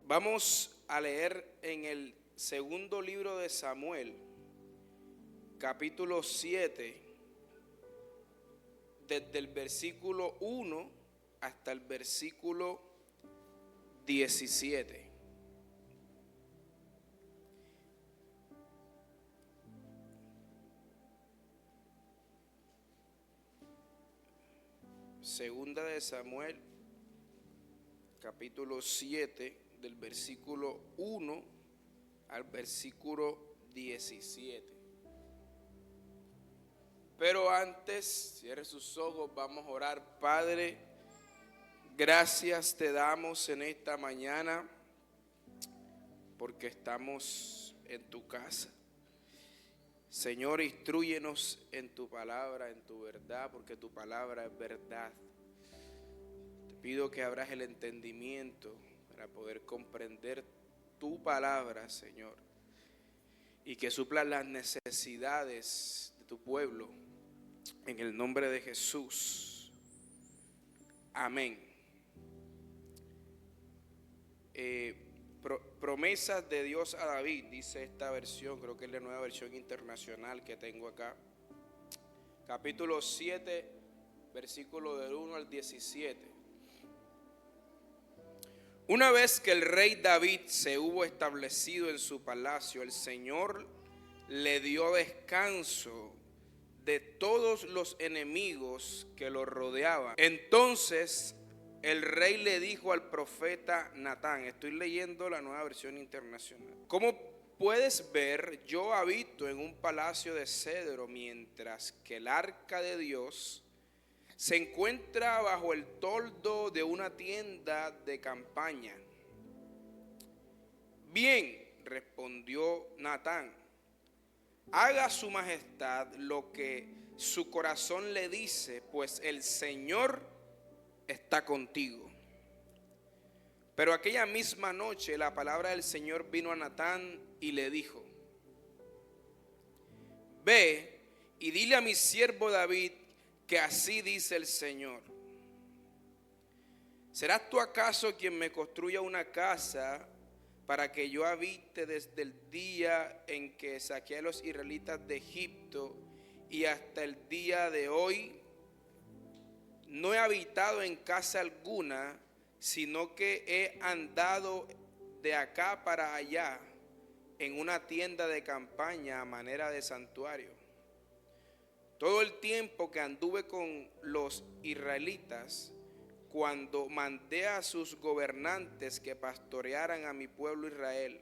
Vamos a leer en el segundo libro de Samuel, capítulo 7, desde el versículo 1 hasta el versículo 17. Segunda de Samuel, capítulo 7, del versículo 1 al versículo 17. Pero antes, cierre sus ojos, vamos a orar. Padre, gracias te damos en esta mañana porque estamos en tu casa. Señor, instrúyenos en tu palabra, en tu verdad, porque tu palabra es verdad. Te pido que abras el entendimiento para poder comprender tu palabra, Señor, y que suplas las necesidades de tu pueblo, en el nombre de Jesús. Amén. Promesas de Dios a David, dice esta versión, creo que es la nueva versión internacional que tengo acá. Capítulo 7, versículo del 1 al 17. Una vez que el rey David se hubo establecido en su palacio, el Señor le dio descanso de todos los enemigos que lo rodeaban. Entonces el rey le dijo al profeta Natán, estoy leyendo la nueva versión internacional: como puedes ver, yo habito en un palacio de cedro, mientras que el arca de Dios se encuentra bajo el toldo de una tienda de campaña. Bien, respondió Natán, haga su majestad lo que su corazón le dice, pues el Señor está contigo. Pero aquella misma noche la palabra del Señor vino a Natán y le dijo: ve y dile a mi siervo David que así dice el Señor: ¿serás tú acaso quien me construya una casa para que yo habite desde el día en que saqué a los israelitas de Egipto y hasta el día de hoy? No he habitado en casa alguna, sino que he andado de acá para allá en una tienda de campaña a manera de santuario. Todo el tiempo que anduve con los israelitas, cuando mandé a sus gobernantes que pastorearan a mi pueblo Israel,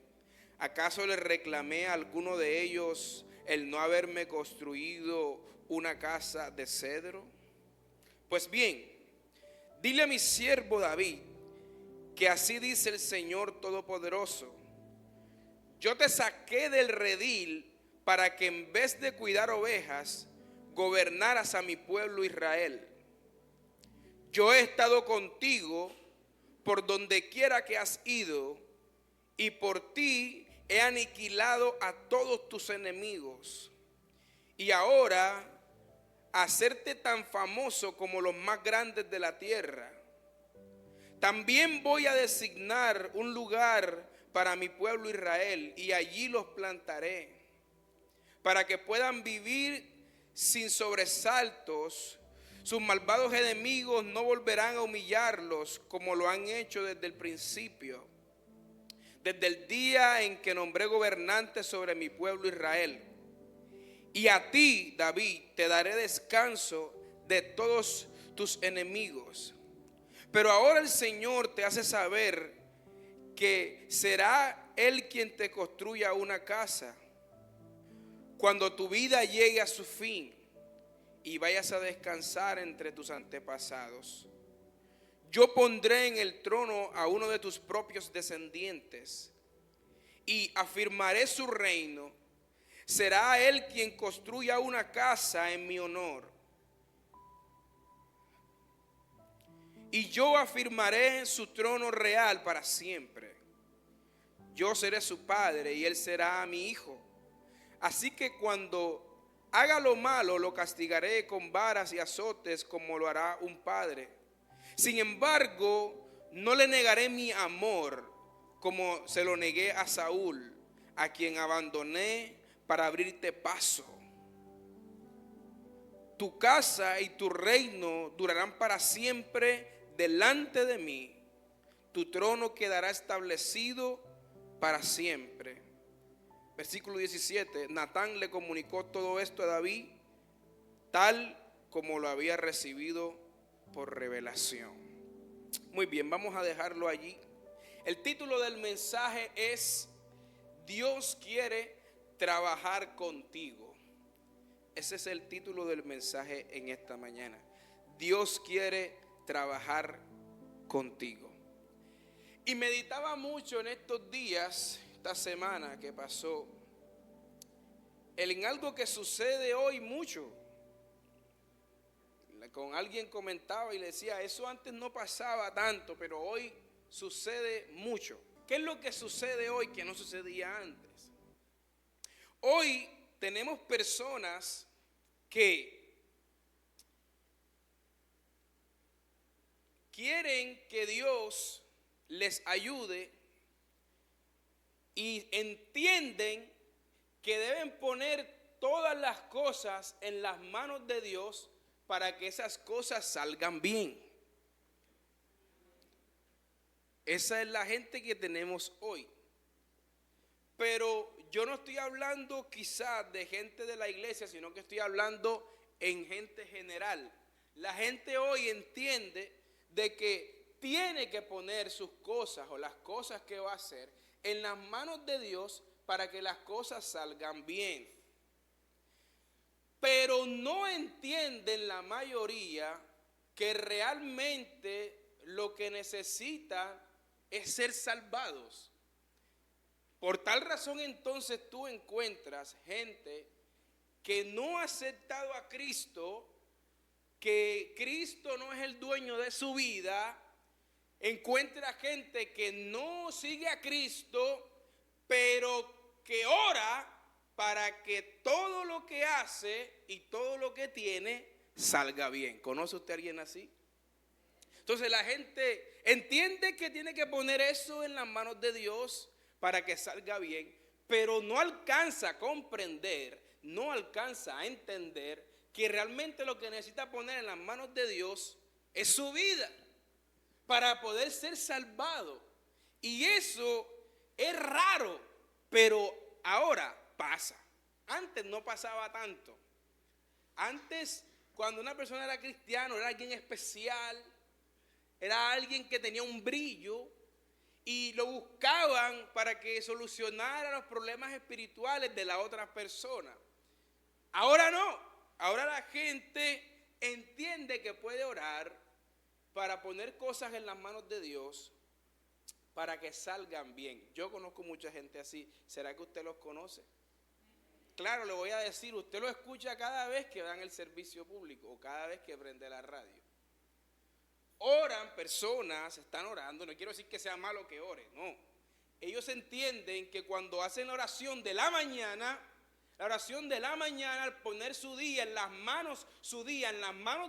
¿acaso les reclamé a alguno de ellos el no haberme construido una casa de cedro? Pues bien, dile a mi siervo David que así dice el Señor Todopoderoso: yo te saqué del redil para que en vez de cuidar ovejas, gobernaras a mi pueblo Israel. Yo he estado contigo por donde quiera que has ido, y por ti he aniquilado a todos tus enemigos. Y ahora, hacerte tan famoso como los más grandes de la tierra, también voy a designar un lugar para mi pueblo Israel, y allí los plantaré, para que puedan vivir sin sobresaltos. Sus malvados enemigos no volverán a humillarlos como lo han hecho desde el principio, desde el día en que nombré gobernante sobre mi pueblo Israel. Y a ti, David, te daré descanso de todos tus enemigos. Pero ahora el Señor te hace saber que será Él quien te construya una casa. Cuando tu vida llegue a su fin y vayas a descansar entre tus antepasados, yo pondré en el trono a uno de tus propios descendientes y afirmaré su reino. Será él quien construya una casa en mi honor. Y yo afirmaré su trono real para siempre. Yo seré su padre y él será mi hijo. Así que cuando haga lo malo, lo castigaré con varas y azotes como lo hará un padre. Sin embargo, no le negaré mi amor, como se lo negué a Saúl, a quien abandoné para abrirte paso. Tu casa y tu reino durarán para siempre delante de mí. Tu trono quedará establecido para siempre. Versículo 17. Natán le comunicó todo esto a David, tal como lo había recibido por revelación. Muy bien, vamos a dejarlo allí. El título del mensaje es: Dios quiere trabajar contigo. Ese es el título del mensaje en esta mañana. Dios quiere trabajar contigo. Y meditaba mucho en estos días, esta semana que pasó, en algo que sucede hoy mucho. Con alguien comentaba y le decía, eso antes no pasaba tanto, pero hoy sucede mucho. ¿Qué es lo que sucede hoy que no sucedía antes? Hoy tenemos personas que quieren que Dios les ayude y entienden que deben poner todas las cosas en las manos de Dios para que esas cosas salgan bien. Esa es la gente que tenemos hoy. Pero yo no estoy hablando quizás de gente de la iglesia, sino que estoy hablando en gente general. La gente hoy entiende de que tiene que poner sus cosas o las cosas que va a hacer en las manos de Dios para que las cosas salgan bien. Pero no entienden la mayoría que realmente lo que necesitan es ser salvados. Por tal razón entonces tú encuentras gente que no ha aceptado a Cristo, que Cristo no es el dueño de su vida. Encuentra gente que no sigue a Cristo, pero que ora para que todo lo que hace y todo lo que tiene salga bien. ¿Conoce usted a alguien así? Entonces la gente entiende que tiene que poner eso en las manos de Dios para que salga bien, pero no alcanza a comprender, no alcanza a entender que realmente lo que necesita poner en las manos de Dios es su vida para poder ser salvado. Y eso es raro, pero ahora pasa. Antes no pasaba tanto. Antes, cuando una persona era cristiano, era alguien especial, era alguien que tenía un brillo y lo buscaban para que solucionara los problemas espirituales de la otra persona. Ahora no. Ahora la gente entiende que puede orar para poner cosas en las manos de Dios para que salgan bien. Yo conozco mucha gente así. ¿Será que usted los conoce? Claro, le voy a decir, usted lo escucha cada vez que dan el servicio público o cada vez que prende la radio. Oran personas, están orando, no quiero decir que sea malo que ore, no. Ellos entienden que cuando hacen la oración de la mañana, al poner su día en las manos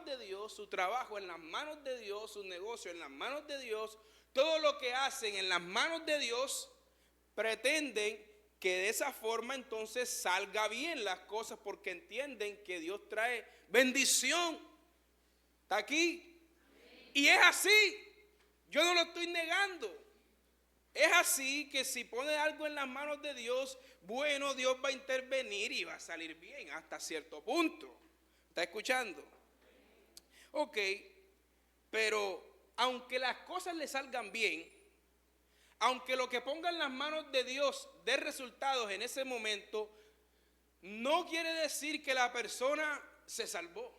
de Dios, su trabajo en las manos de Dios, su negocio en las manos de Dios, todo lo que hacen en las manos de Dios, pretenden que de esa forma entonces salga bien las cosas porque entienden que Dios trae bendición. ¿Está aquí? Y es así, yo no lo estoy negando. Es así que si pone algo en las manos de Dios, bueno, Dios va a intervenir y va a salir bien hasta cierto punto. ¿Está escuchando? Ok, pero aunque las cosas le salgan bien, aunque lo que ponga en las manos de Dios dé resultados en ese momento, no quiere decir que la persona se salvó.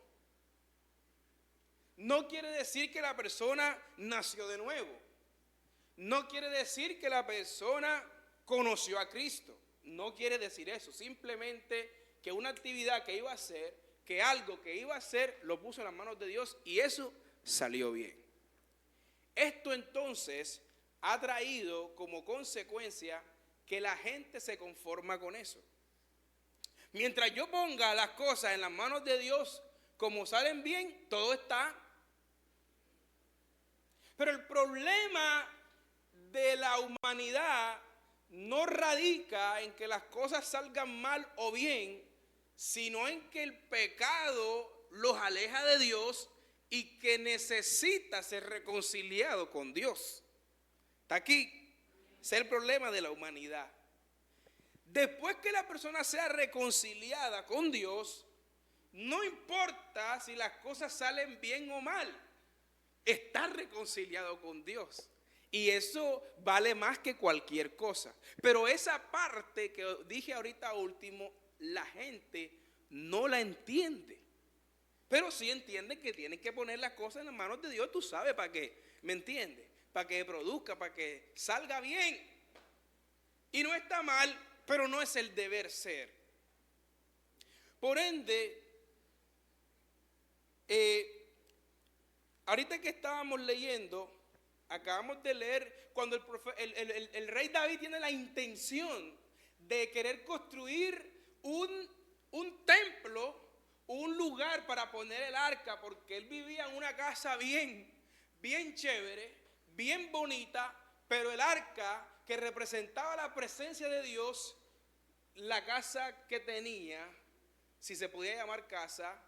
No quiere decir que la persona nació de nuevo. No quiere decir que la persona conoció a Cristo. No quiere decir eso. Simplemente que una actividad que iba a hacer, que algo que iba a hacer, lo puso en las manos de Dios y eso salió bien. Esto entonces ha traído como consecuencia que la gente se conforma con eso. Mientras yo ponga las cosas en las manos de Dios, como salen bien, todo está. Pero el problema de la humanidad no radica en que las cosas salgan mal o bien, sino en que el pecado los aleja de Dios y que necesita ser reconciliado con Dios. Está aquí. Ese es el problema de la humanidad. Después que la persona sea reconciliada con Dios, no importa si las cosas salen bien o mal, está reconciliado con Dios. Y eso vale más que cualquier cosa. Pero esa parte que dije ahorita último, la gente no la entiende. Pero sí entiende que tienen que poner las cosas en las manos de Dios, tú sabes para qué, ¿me entiendes? Para que produzca, para que salga bien. Y no está mal, pero no es el deber ser. Por ende, ahorita que estábamos leyendo, acabamos de leer cuando el rey David tiene la intención de querer construir un templo, un lugar para poner el arca, porque él vivía en una casa bien chévere, bien bonita, pero el arca que representaba la presencia de Dios, la casa que tenía, si se podía llamar casa,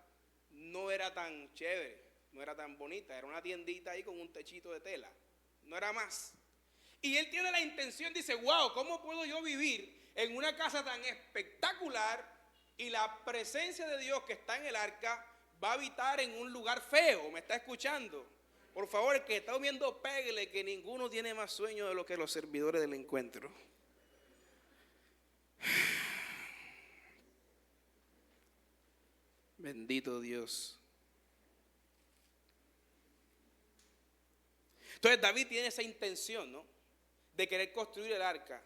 no era tan chévere, no era tan bonita, era una tiendita ahí con un techito de tela, no era más. Y él tiene la intención, dice, wow, ¿cómo puedo yo vivir en una casa tan espectacular y la presencia de Dios que está en el arca va a habitar en un lugar feo? ¿Me está escuchando? Por favor, el que está viendo, péguele que ninguno tiene más sueño de lo que los servidores del encuentro. Bendito Dios. Entonces David tiene esa intención, ¿no? De querer construir el arca.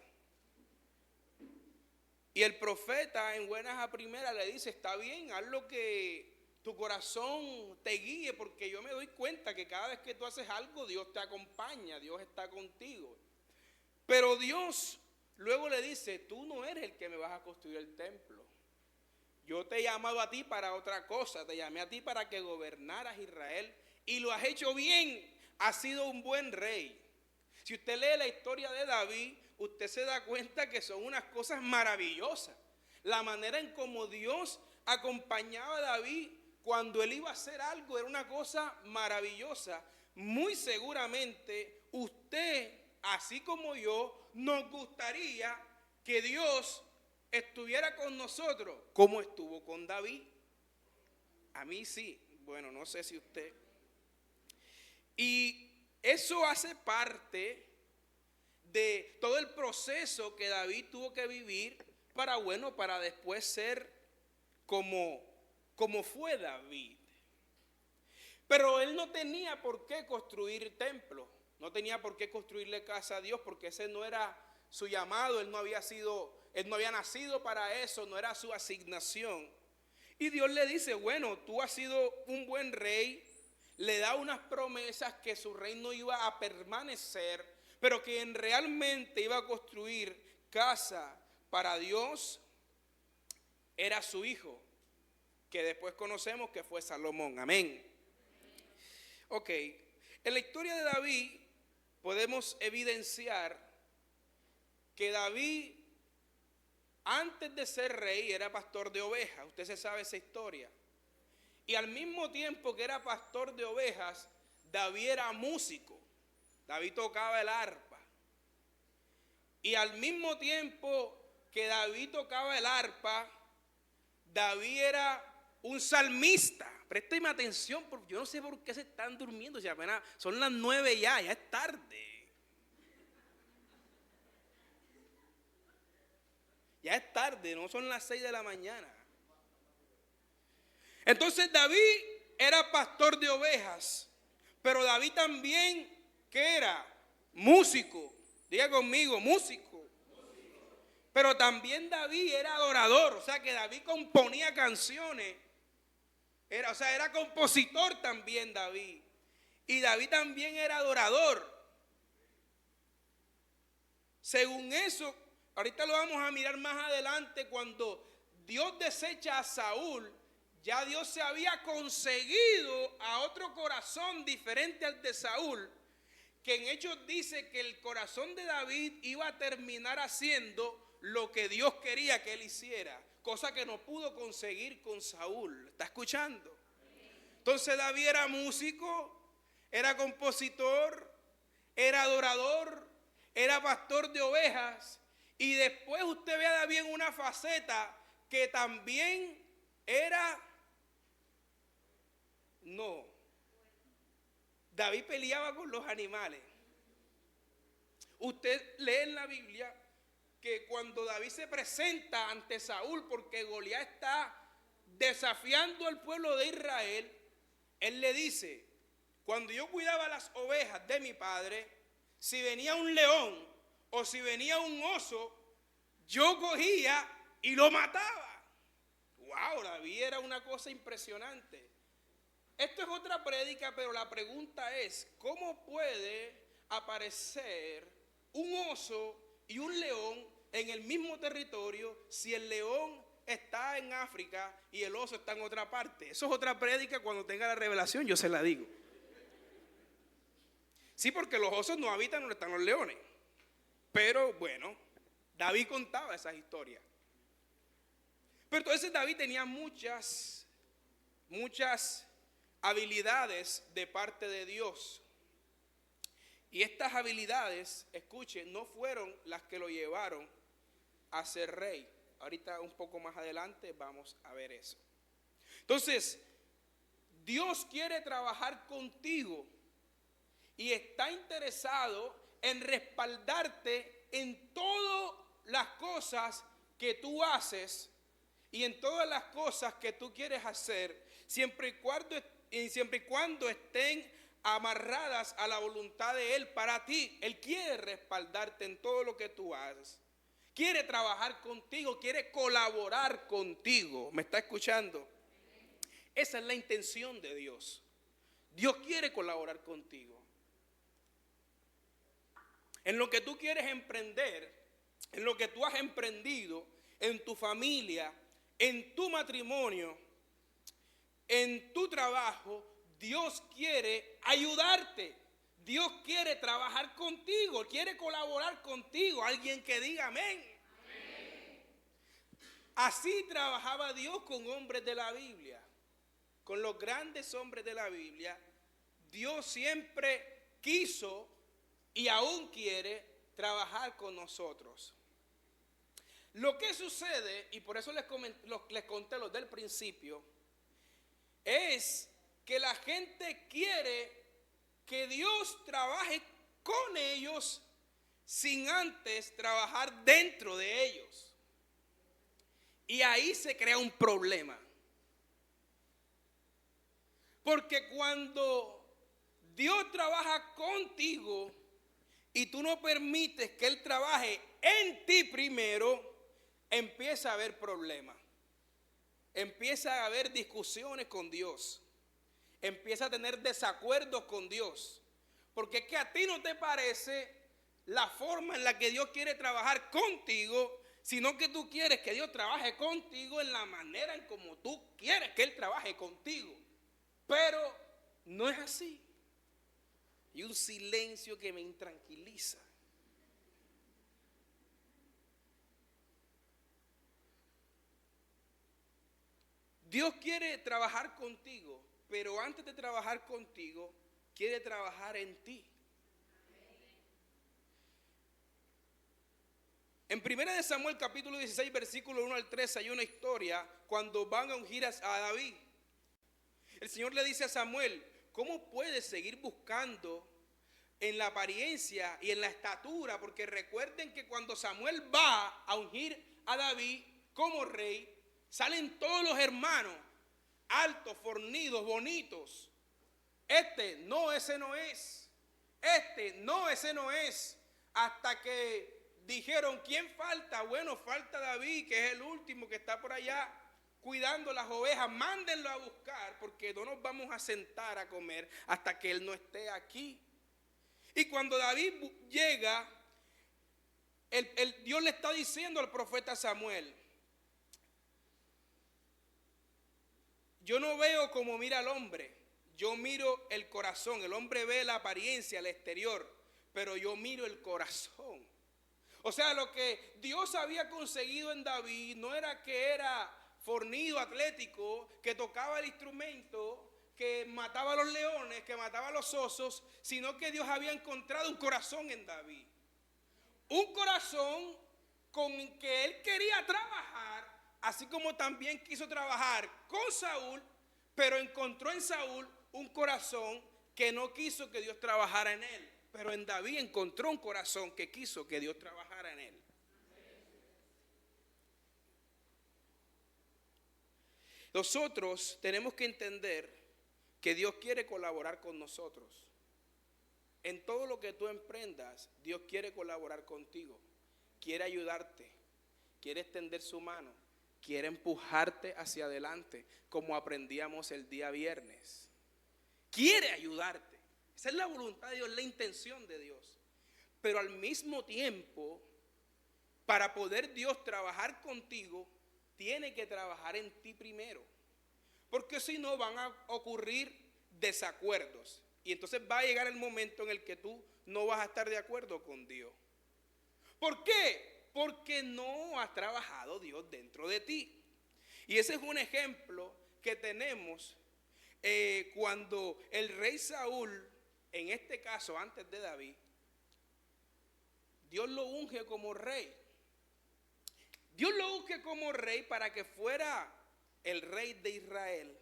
Y el profeta en buenas a primeras le dice, está bien, haz lo que tu corazón te guíe, porque yo me doy cuenta que cada vez que tú haces algo, Dios te acompaña, Dios está contigo. Pero Dios luego le dice, tú no eres el que me vas a construir el templo. Yo te he llamado a ti para otra cosa, te llamé a ti para que gobernaras Israel y lo has hecho bien, has sido un buen rey. Si usted lee la historia de David, usted se da cuenta que son unas cosas maravillosas. La manera en cómo Dios acompañaba a David cuando él iba a hacer algo era una cosa maravillosa. Muy seguramente usted, así como yo, nos gustaría que Dios estuviera con nosotros como estuvo con David. A mí sí, bueno, no sé si usted. Y eso hace parte de todo el proceso que David tuvo que vivir para después ser como fue David. Pero él no tenía por qué construir templo, no tenía por qué construirle casa a Dios, porque ese no era su llamado, él no había nacido para eso, no era su asignación. Y Dios le dice, bueno, tú has sido un buen rey, le da unas promesas que su reino iba a permanecer, pero que realmente iba a construir casa para Dios, era su hijo, que después conocemos que fue Salomón. Amén. Ok, en la historia de David podemos evidenciar que David, antes de ser rey, era pastor de ovejas. Usted se sabe esa historia. Y al mismo tiempo que era pastor de ovejas, David era músico. David tocaba el arpa. Y al mismo tiempo que David tocaba el arpa, David era un salmista. Présteme atención, porque yo no sé por qué se están durmiendo. Si apenas son las 9 ya es tarde. Ya es tarde, no son las 6 de la mañana. Entonces David era pastor de ovejas, pero David también, ¿qué era? Músico. Diga conmigo, músico. Pero también David era adorador, o sea que David componía canciones. Era compositor también David. Y David también era adorador. Según eso, ahorita lo vamos a mirar más adelante, cuando Dios desecha a Saúl, ya Dios se había conseguido a otro corazón diferente al de Saúl, que en Hechos dice que el corazón de David iba a terminar haciendo lo que Dios quería que él hiciera, cosa que no pudo conseguir con Saúl. ¿Está escuchando? Entonces David era músico, era compositor, era adorador, era pastor de ovejas, y después usted ve a David en una faceta que también era, no, David peleaba con los animales. Usted lee en la Biblia que cuando David se presenta ante Saúl, porque Goliat está desafiando al pueblo de Israel, él le dice: cuando yo cuidaba las ovejas de mi padre, si venía un león o si venía un oso, yo cogía y lo mataba. Wow, David era una cosa impresionante. Esto es otra prédica, pero la pregunta es: ¿cómo puede aparecer un oso y un león en el mismo territorio si el león está en África y el oso está en otra parte? Eso es otra prédica, cuando tenga la revelación yo se la digo. Sí, porque los osos no habitan donde están los leones. Pero bueno, David contaba esas historias. Pero entonces David tenía muchas habilidades de parte de Dios. Y estas habilidades, escuchen, no fueron las que lo llevaron a ser rey. Ahorita un poco más adelante vamos a ver eso. Entonces, Dios quiere trabajar contigo y está interesado en respaldarte en todas las cosas que tú haces y en todas las cosas que tú quieres hacer, siempre y cuando estén amarradas a la voluntad de Él para ti. Él quiere respaldarte en todo lo que tú haces. Quiere trabajar contigo, quiere colaborar contigo. ¿Me está escuchando? Esa es la intención de Dios. Dios quiere colaborar contigo. En lo que tú quieres emprender, en lo que tú has emprendido, en tu familia, en tu matrimonio, en tu trabajo, Dios quiere ayudarte. Dios quiere trabajar contigo, quiere colaborar contigo. Alguien que diga amén. Amén. Así trabajaba Dios con hombres de la Biblia, con los grandes hombres de la Biblia. Dios siempre quiso y aún quiere trabajar con nosotros. Lo que sucede, y por eso les conté los del principio, es que la gente quiere que Dios trabaje con ellos sin antes trabajar dentro de ellos. Y ahí se crea un problema. Porque cuando Dios trabaja contigo y tú no permites que Él trabaje en ti primero, empieza a haber problemas. Empieza a haber discusiones con Dios. Empieza a tener desacuerdos con Dios. Porque es que a ti no te parece la forma en la que Dios quiere trabajar contigo, sino que tú quieres que Dios trabaje contigo en la manera en como tú quieres que Él trabaje contigo. Pero no es así. Y un silencio que me intranquiliza. Dios quiere trabajar contigo, pero antes de trabajar contigo, quiere trabajar en ti. En 1 Samuel capítulo 16, versículo 1 al 13, hay una historia cuando van a ungir a David. El Señor le dice a Samuel: ¿cómo puedes seguir buscando en la apariencia y en la estatura? Porque recuerden que cuando Samuel va a ungir a David como rey, salen todos los hermanos, altos, fornidos, bonitos. No, ese no es. No, ese no es. Hasta que dijeron: ¿quién falta? Bueno, falta David, que es el último que está por allá cuidando las ovejas. Mándenlo a buscar, porque no nos vamos a sentar a comer hasta que él no esté aquí. Y cuando David llega, Dios le está diciendo al profeta Samuel: yo no veo como mira el hombre, yo miro el corazón. El hombre ve la apariencia, el exterior, pero yo miro el corazón. O sea, lo que Dios había conseguido en David no era que era fornido, atlético, que tocaba el instrumento, que mataba a los leones, que mataba a los osos, sino que Dios había encontrado un corazón en David. Un corazón con que él quería trabajar, así como también quiso trabajar con Saúl, pero encontró en Saúl un corazón que no quiso que Dios trabajara en él. Pero en David encontró un corazón que quiso que Dios trabajara en él. Nosotros tenemos que entender que Dios quiere colaborar con nosotros. En todo lo que tú emprendas, Dios quiere colaborar contigo. Quiere ayudarte. Quiere extender su mano. Quiere empujarte hacia adelante, como aprendíamos el día viernes. Quiere ayudarte. Esa es la voluntad de Dios, la intención de Dios. Pero al mismo tiempo, para poder Dios trabajar contigo, tiene que trabajar en ti primero. Porque si no van a ocurrir desacuerdos. Y entonces va a llegar el momento en el que tú no vas a estar de acuerdo con Dios. ¿Por qué? Porque no ha trabajado Dios dentro de ti. Y ese es un ejemplo que tenemos cuando el rey Saúl, en este caso antes de David, Dios lo unge como rey. Dios lo unge como rey para que fuera el rey de Israel.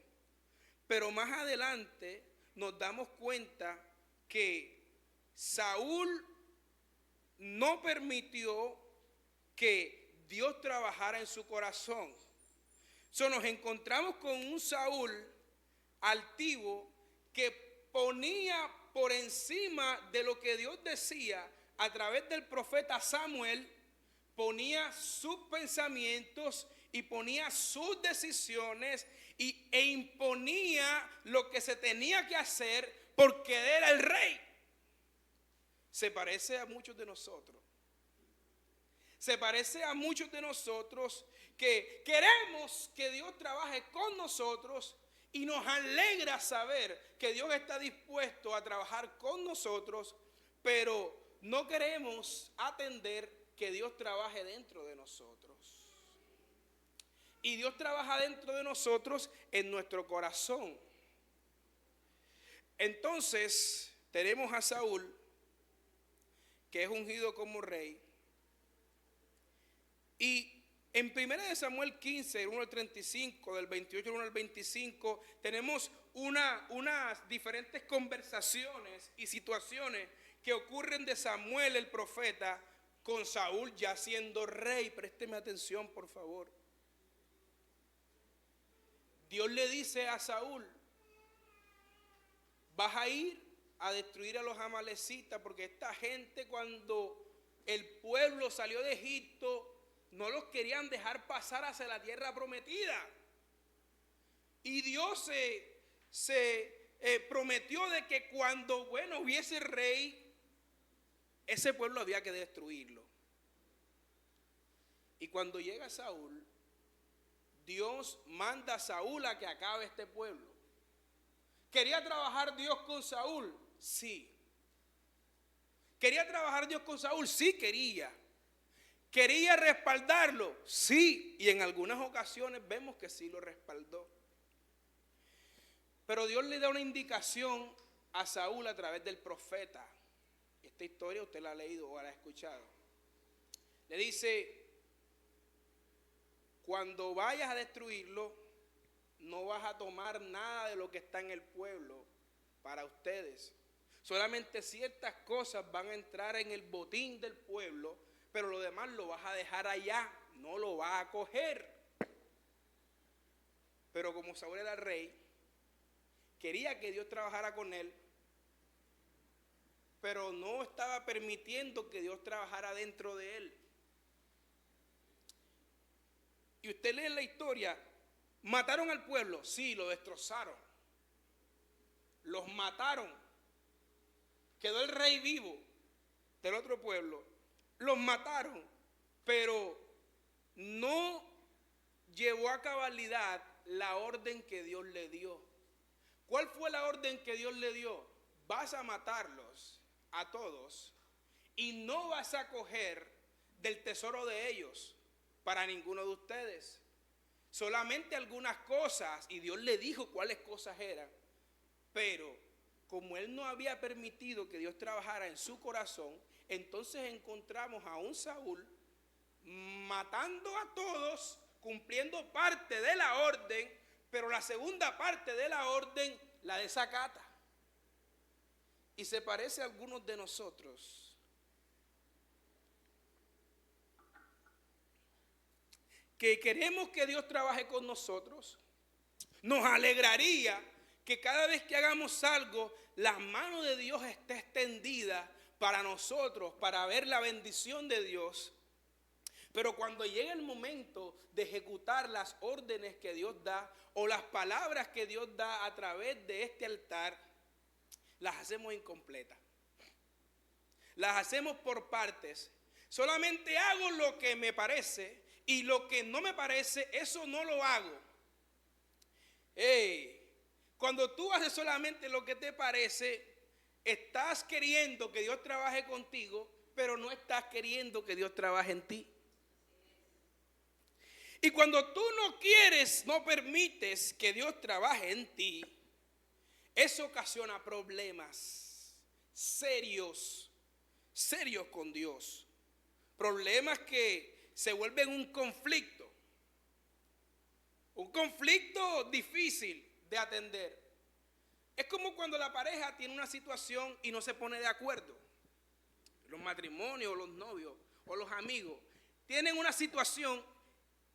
Pero más adelante nos damos cuenta que Saúl no permitió que Dios trabajara en su corazón. Nos encontramos con un Saúl altivo que ponía por encima de lo que Dios decía a través del profeta Samuel, ponía sus pensamientos y ponía sus decisiones e imponía lo que se tenía que hacer porque era el rey. Se parece a muchos de nosotros. Se parece a muchos de nosotros que queremos que Dios trabaje con nosotros y nos alegra saber que Dios está dispuesto a trabajar con nosotros, pero no queremos atender que Dios trabaje dentro de nosotros. Y Dios trabaja dentro de nosotros en nuestro corazón. Entonces tenemos a Saúl, que es ungido como rey. Y en 1 Samuel 15, 1 al 35, del 28 al 1 al 25, tenemos unas diferentes conversaciones y situaciones que ocurren de Samuel el profeta con Saúl ya siendo rey. Présteme atención, por favor. Dios le dice a Saúl: vas a ir a destruir a los amalecitas, porque esta gente, cuando el pueblo salió de Egipto, no los querían dejar pasar hacia la tierra prometida. Y Dios se prometió de que cuando hubiese rey, ese pueblo había que destruirlo. Y cuando llega Saúl, Dios manda a Saúl a que acabe este pueblo. ¿Quería trabajar Dios con Saúl? Sí. ¿Quería trabajar Dios con Saúl? Sí, quería. ¿Quería respaldarlo? Sí. Y en algunas ocasiones vemos que sí lo respaldó. Pero Dios le da una indicación a Saúl a través del profeta. Esta historia usted la ha leído o la ha escuchado. Le dice: cuando vayas a destruirlo, no vas a tomar nada de lo que está en el pueblo para ustedes. Solamente ciertas cosas van a entrar en el botín del pueblo, pero lo demás lo vas a dejar allá, no lo vas a coger. Pero como Saúl era rey, quería que Dios trabajara con él, pero no estaba permitiendo que Dios trabajara dentro de él. Y usted lee la historia. ¿Mataron al pueblo? Sí, lo destrozaron. Los mataron. Quedó el rey vivo del otro pueblo. Los mataron, pero no llevó a cabalidad la orden que Dios le dio. ¿Cuál fue la orden que Dios le dio? Vas a matarlos a todos, y no vas a coger del tesoro de ellos para ninguno de ustedes. Solamente algunas cosas, y Dios le dijo cuáles cosas eran, pero como él no había permitido que Dios trabajara en su corazón, entonces encontramos a un Saúl matando a todos, cumpliendo parte de la orden, pero la segunda parte de la orden la desacata. Y se parece a algunos de nosotros, que queremos que Dios trabaje con nosotros. Nos alegraría que cada vez que hagamos algo, la mano de Dios esté extendida para nosotros, para ver la bendición de Dios. Pero cuando llega el momento de ejecutar las órdenes que Dios da o las palabras que Dios da a través de este altar, las hacemos incompletas. Las hacemos por partes. Solamente hago lo que me parece y lo que no me parece, eso no lo hago. Cuando tú haces solamente lo que te parece, estás queriendo que Dios trabaje contigo, pero no estás queriendo que Dios trabaje en ti. Y cuando tú no quieres, no permites que Dios trabaje en ti, eso ocasiona problemas serios con Dios. Problemas que se vuelven un conflicto difícil de atender. Es como cuando la pareja tiene una situación y no se pone de acuerdo. Los matrimonios, los novios o los amigos tienen una situación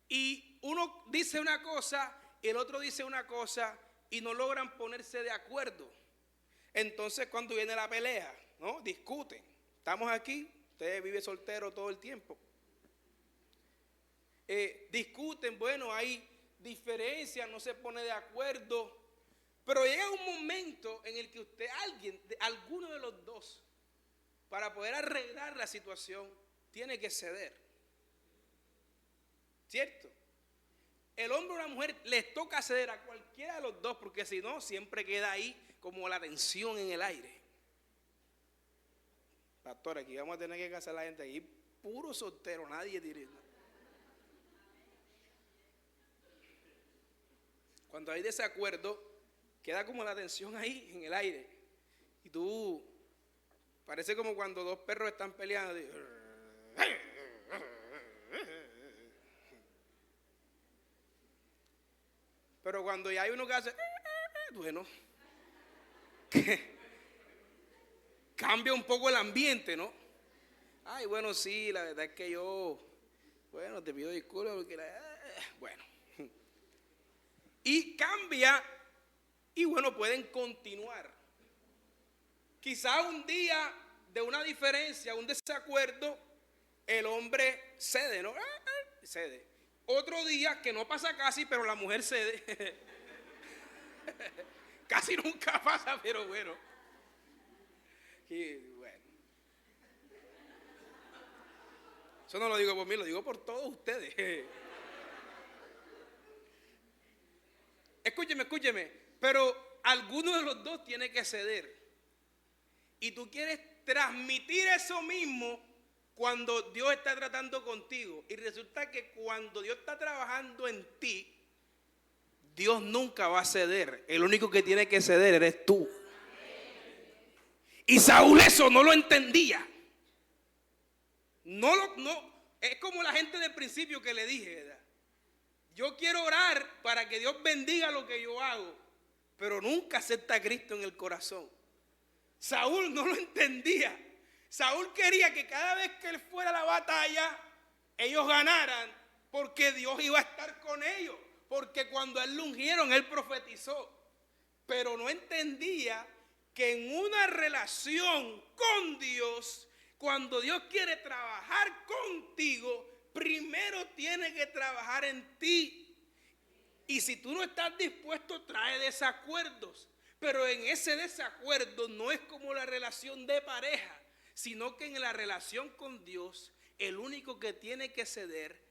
y uno dice una cosa y el otro dice una cosa y no logran ponerse de acuerdo. Entonces cuando viene la pelea, ¿no? Discuten. Estamos aquí, usted vive soltero todo el tiempo. Discuten, bueno, hay diferencias, no se pone de acuerdo. Pero llega un momento en el que alguno de los dos, para poder arreglar la situación, tiene que ceder. ¿Cierto? El hombre o la mujer les toca ceder a cualquiera de los dos, porque si no, siempre queda ahí como la tensión en el aire. Pastor, aquí vamos a tener que casar a la gente aquí, puro soltero, nadie tirando. Cuando hay desacuerdo, queda como la tensión ahí en el aire. Y tú, parece como cuando dos perros están peleando. Pero cuando ya hay uno que hace, bueno, cambia un poco el ambiente, ¿no? Ay, bueno, sí, la verdad es que bueno, te pido disculpas porque bueno. Y cambia y bueno, pueden continuar. Quizá un día de una diferencia, un desacuerdo, el hombre cede, ¿no? Cede. Otro día que no pasa casi, pero la mujer cede. Casi nunca pasa, pero bueno. Y bueno. Eso no lo digo por mí, lo digo por todos ustedes. Escúcheme, pero alguno de los dos tiene que ceder. Y tú quieres transmitir eso mismo cuando Dios está tratando contigo. Y resulta que cuando Dios está trabajando en ti, Dios nunca va a ceder. El único que tiene que ceder eres tú. Y Saúl eso no lo entendía. No, es como la gente del principio que le dije, ¿verdad? Yo quiero orar para que Dios bendiga lo que yo hago, pero nunca acepta a Cristo en el corazón. Saúl no lo entendía. Saúl quería que cada vez que él fuera a la batalla, ellos ganaran, porque Dios iba a estar con ellos. Porque cuando él lo ungieron, él profetizó. Pero no entendía que en una relación con Dios, cuando Dios quiere trabajar contigo, primero tiene que trabajar en ti. Y si tú no estás dispuesto, trae desacuerdos. Pero en ese desacuerdo no es como la relación de pareja, sino que en la relación con Dios, el único que tiene que ceder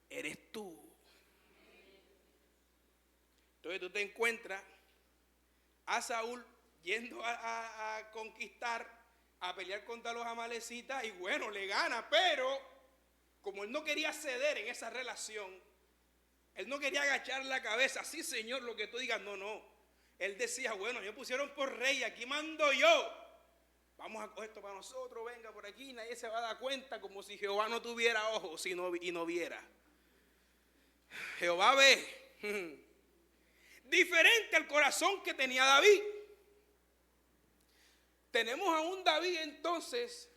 eres tú. Entonces tú te encuentras a Saúl yendo a conquistar a pelear contra los amalecitas y bueno, le gana, pero como él no quería ceder en esa relación, él no quería agachar la cabeza, sí Señor, lo que tú digas, no. Él decía, bueno, me pusieron por rey, aquí mando yo. Vamos a coger esto para nosotros, venga por aquí, nadie se va a dar cuenta, como si Jehová no tuviera ojos y no viera. Jehová ve. Diferente al corazón que tenía David. Tenemos a un David entonces,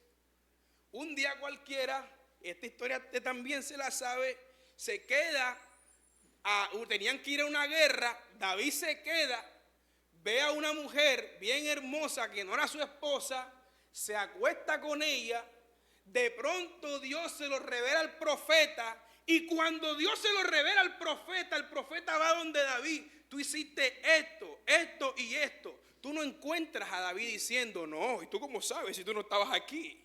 un día cualquiera, esta historia usted también se la sabe, se queda, tenían que ir a una guerra, David se queda, ve a una mujer bien hermosa que no era su esposa, se acuesta con ella, de pronto Dios se lo revela al profeta, y cuando Dios se lo revela al profeta, el profeta va donde David, tú hiciste esto, esto y esto. Tú no encuentras a David diciendo, no, ¿y tú cómo sabes si tú no estabas aquí?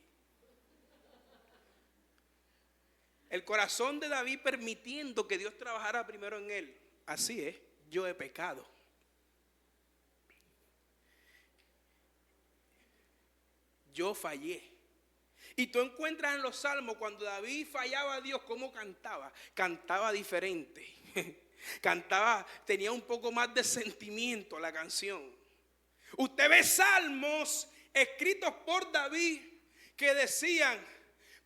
El corazón de David permitiendo que Dios trabajara primero en él. Así es, yo he pecado. Yo fallé. Y tú encuentras en los salmos cuando David fallaba a Dios, ¿cómo cantaba? Cantaba diferente. Cantaba, tenía un poco más de sentimiento la canción. Usted ve salmos escritos por David que decían,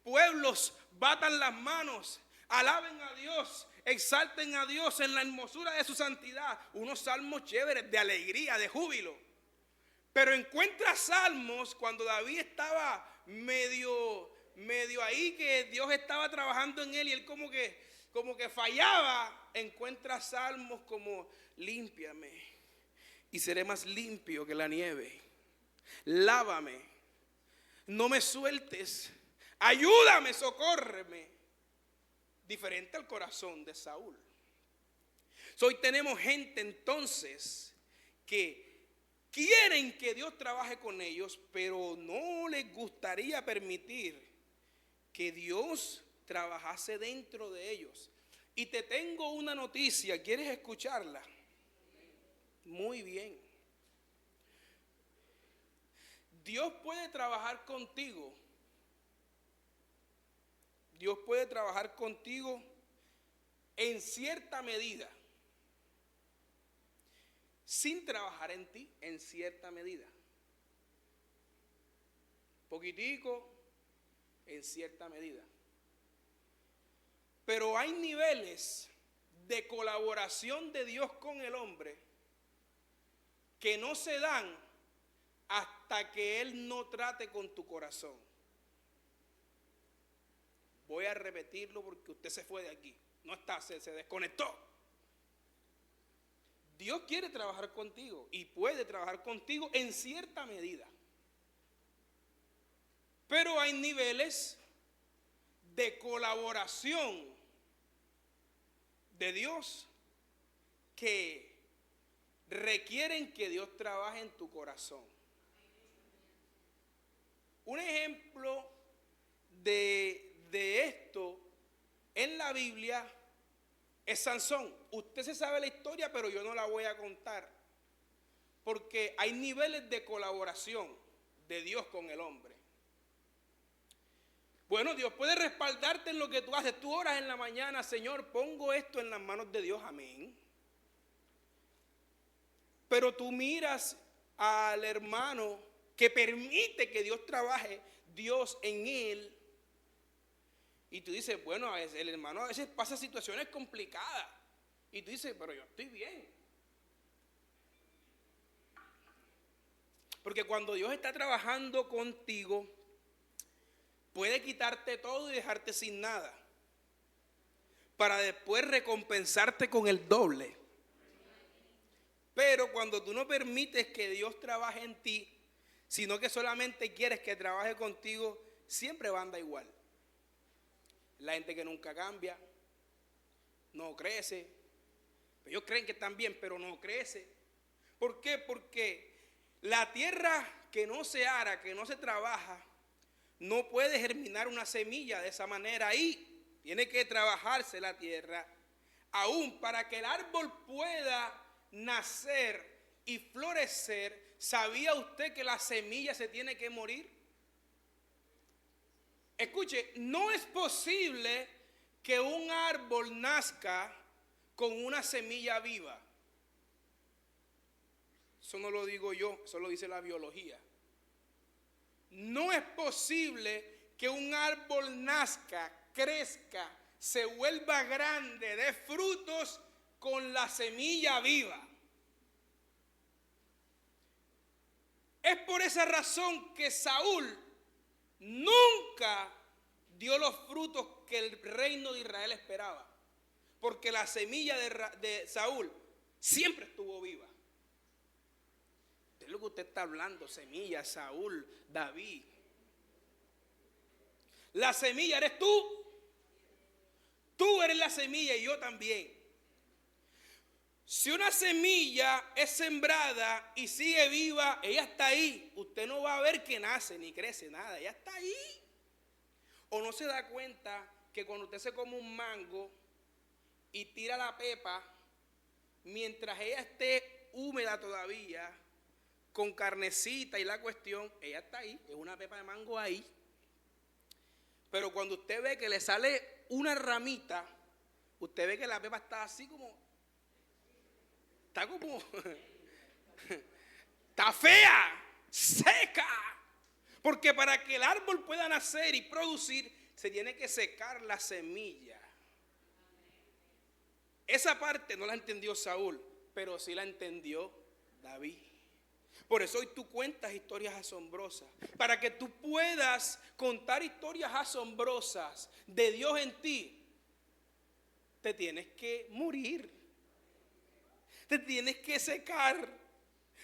pueblos, batan las manos, alaben a Dios, exalten a Dios en la hermosura de su santidad. Unos salmos chéveres de alegría, de júbilo. Pero encuentra salmos cuando David estaba medio ahí, que Dios estaba trabajando en él y él como que fallaba. Encuentra salmos como límpiame y seré más limpio que la nieve. Lávame, no me sueltes, ayúdame, socórreme. Diferente al corazón de Saúl. Hoy tenemos gente entonces que quieren que Dios trabaje con ellos, pero no les gustaría permitir que Dios trabajase dentro de ellos. Y te tengo una noticia, ¿quieres escucharla? Muy bien. Dios puede trabajar contigo. Dios puede trabajar contigo en cierta medida. Sin trabajar en ti en cierta medida. Poquitico en cierta medida. Pero hay niveles de colaboración de Dios con el hombre que no se dan hasta que Él no trate con tu corazón. Voy a repetirlo porque usted se fue de aquí. No está, se desconectó. Dios quiere trabajar contigo y puede trabajar contigo en cierta medida. Pero hay niveles de colaboración de Dios que requieren que Dios trabaje en tu corazón. Un ejemplo de esto en la Biblia es Sansón. Usted se sabe la historia, pero yo no la voy a contar. Porque hay niveles de colaboración de Dios con el hombre. Bueno, Dios puede respaldarte en lo que tú haces. Tú oras en la mañana, Señor, pongo esto en las manos de Dios, amén. Pero tú miras al hermano que permite que Dios trabaje, Dios en él. Y tú dices, bueno, a veces, el hermano a veces pasa situaciones complicadas. Y tú dices, pero yo estoy bien. Porque cuando Dios está trabajando contigo, puede quitarte todo y dejarte sin nada, para después recompensarte con el doble. Pero cuando tú no permites que Dios trabaje en ti, sino que solamente quieres que trabaje contigo, siempre va a andar igual. La gente que nunca cambia, no crece. Ellos creen que están bien, pero no crece. ¿Por qué? Porque la tierra que no se ara, que no se trabaja, no puede germinar una semilla de esa manera. Ahí tiene que trabajarse la tierra. Aún para que el árbol pueda nacer y florecer, ¿sabía usted que la semilla se tiene que morir? Escuche, no es posible que un árbol nazca con una semilla viva. Eso no lo digo yo, eso lo dice la biología. No es posible que un árbol nazca, crezca, se vuelva grande, dé frutos con la semilla viva. Es por esa razón que Saúl nunca dio los frutos que el reino de Israel esperaba. Porque la semilla de Saúl siempre estuvo viva. Es lo que usted está hablando, semilla, Saúl, David. La semilla eres tú. Tú eres la semilla y yo también. Si una semilla es sembrada y sigue viva, ella está ahí. Usted no va a ver que nace ni crece nada. Ella está ahí. O no se da cuenta que cuando usted se come un mango y tira la pepa, mientras ella esté húmeda todavía, con carnecita y la cuestión, ella está ahí. Es una pepa de mango ahí. Pero cuando usted ve que le sale una ramita, usted ve que la pepa está así como... Está fea, seca. Porque para que el árbol pueda nacer y producir, se tiene que secar la semilla. Esa parte no la entendió Saúl, pero sí la entendió David. Por eso hoy tú cuentas historias asombrosas. Para que tú puedas contar historias asombrosas de Dios en ti, te tienes que morir. Te tienes que secar.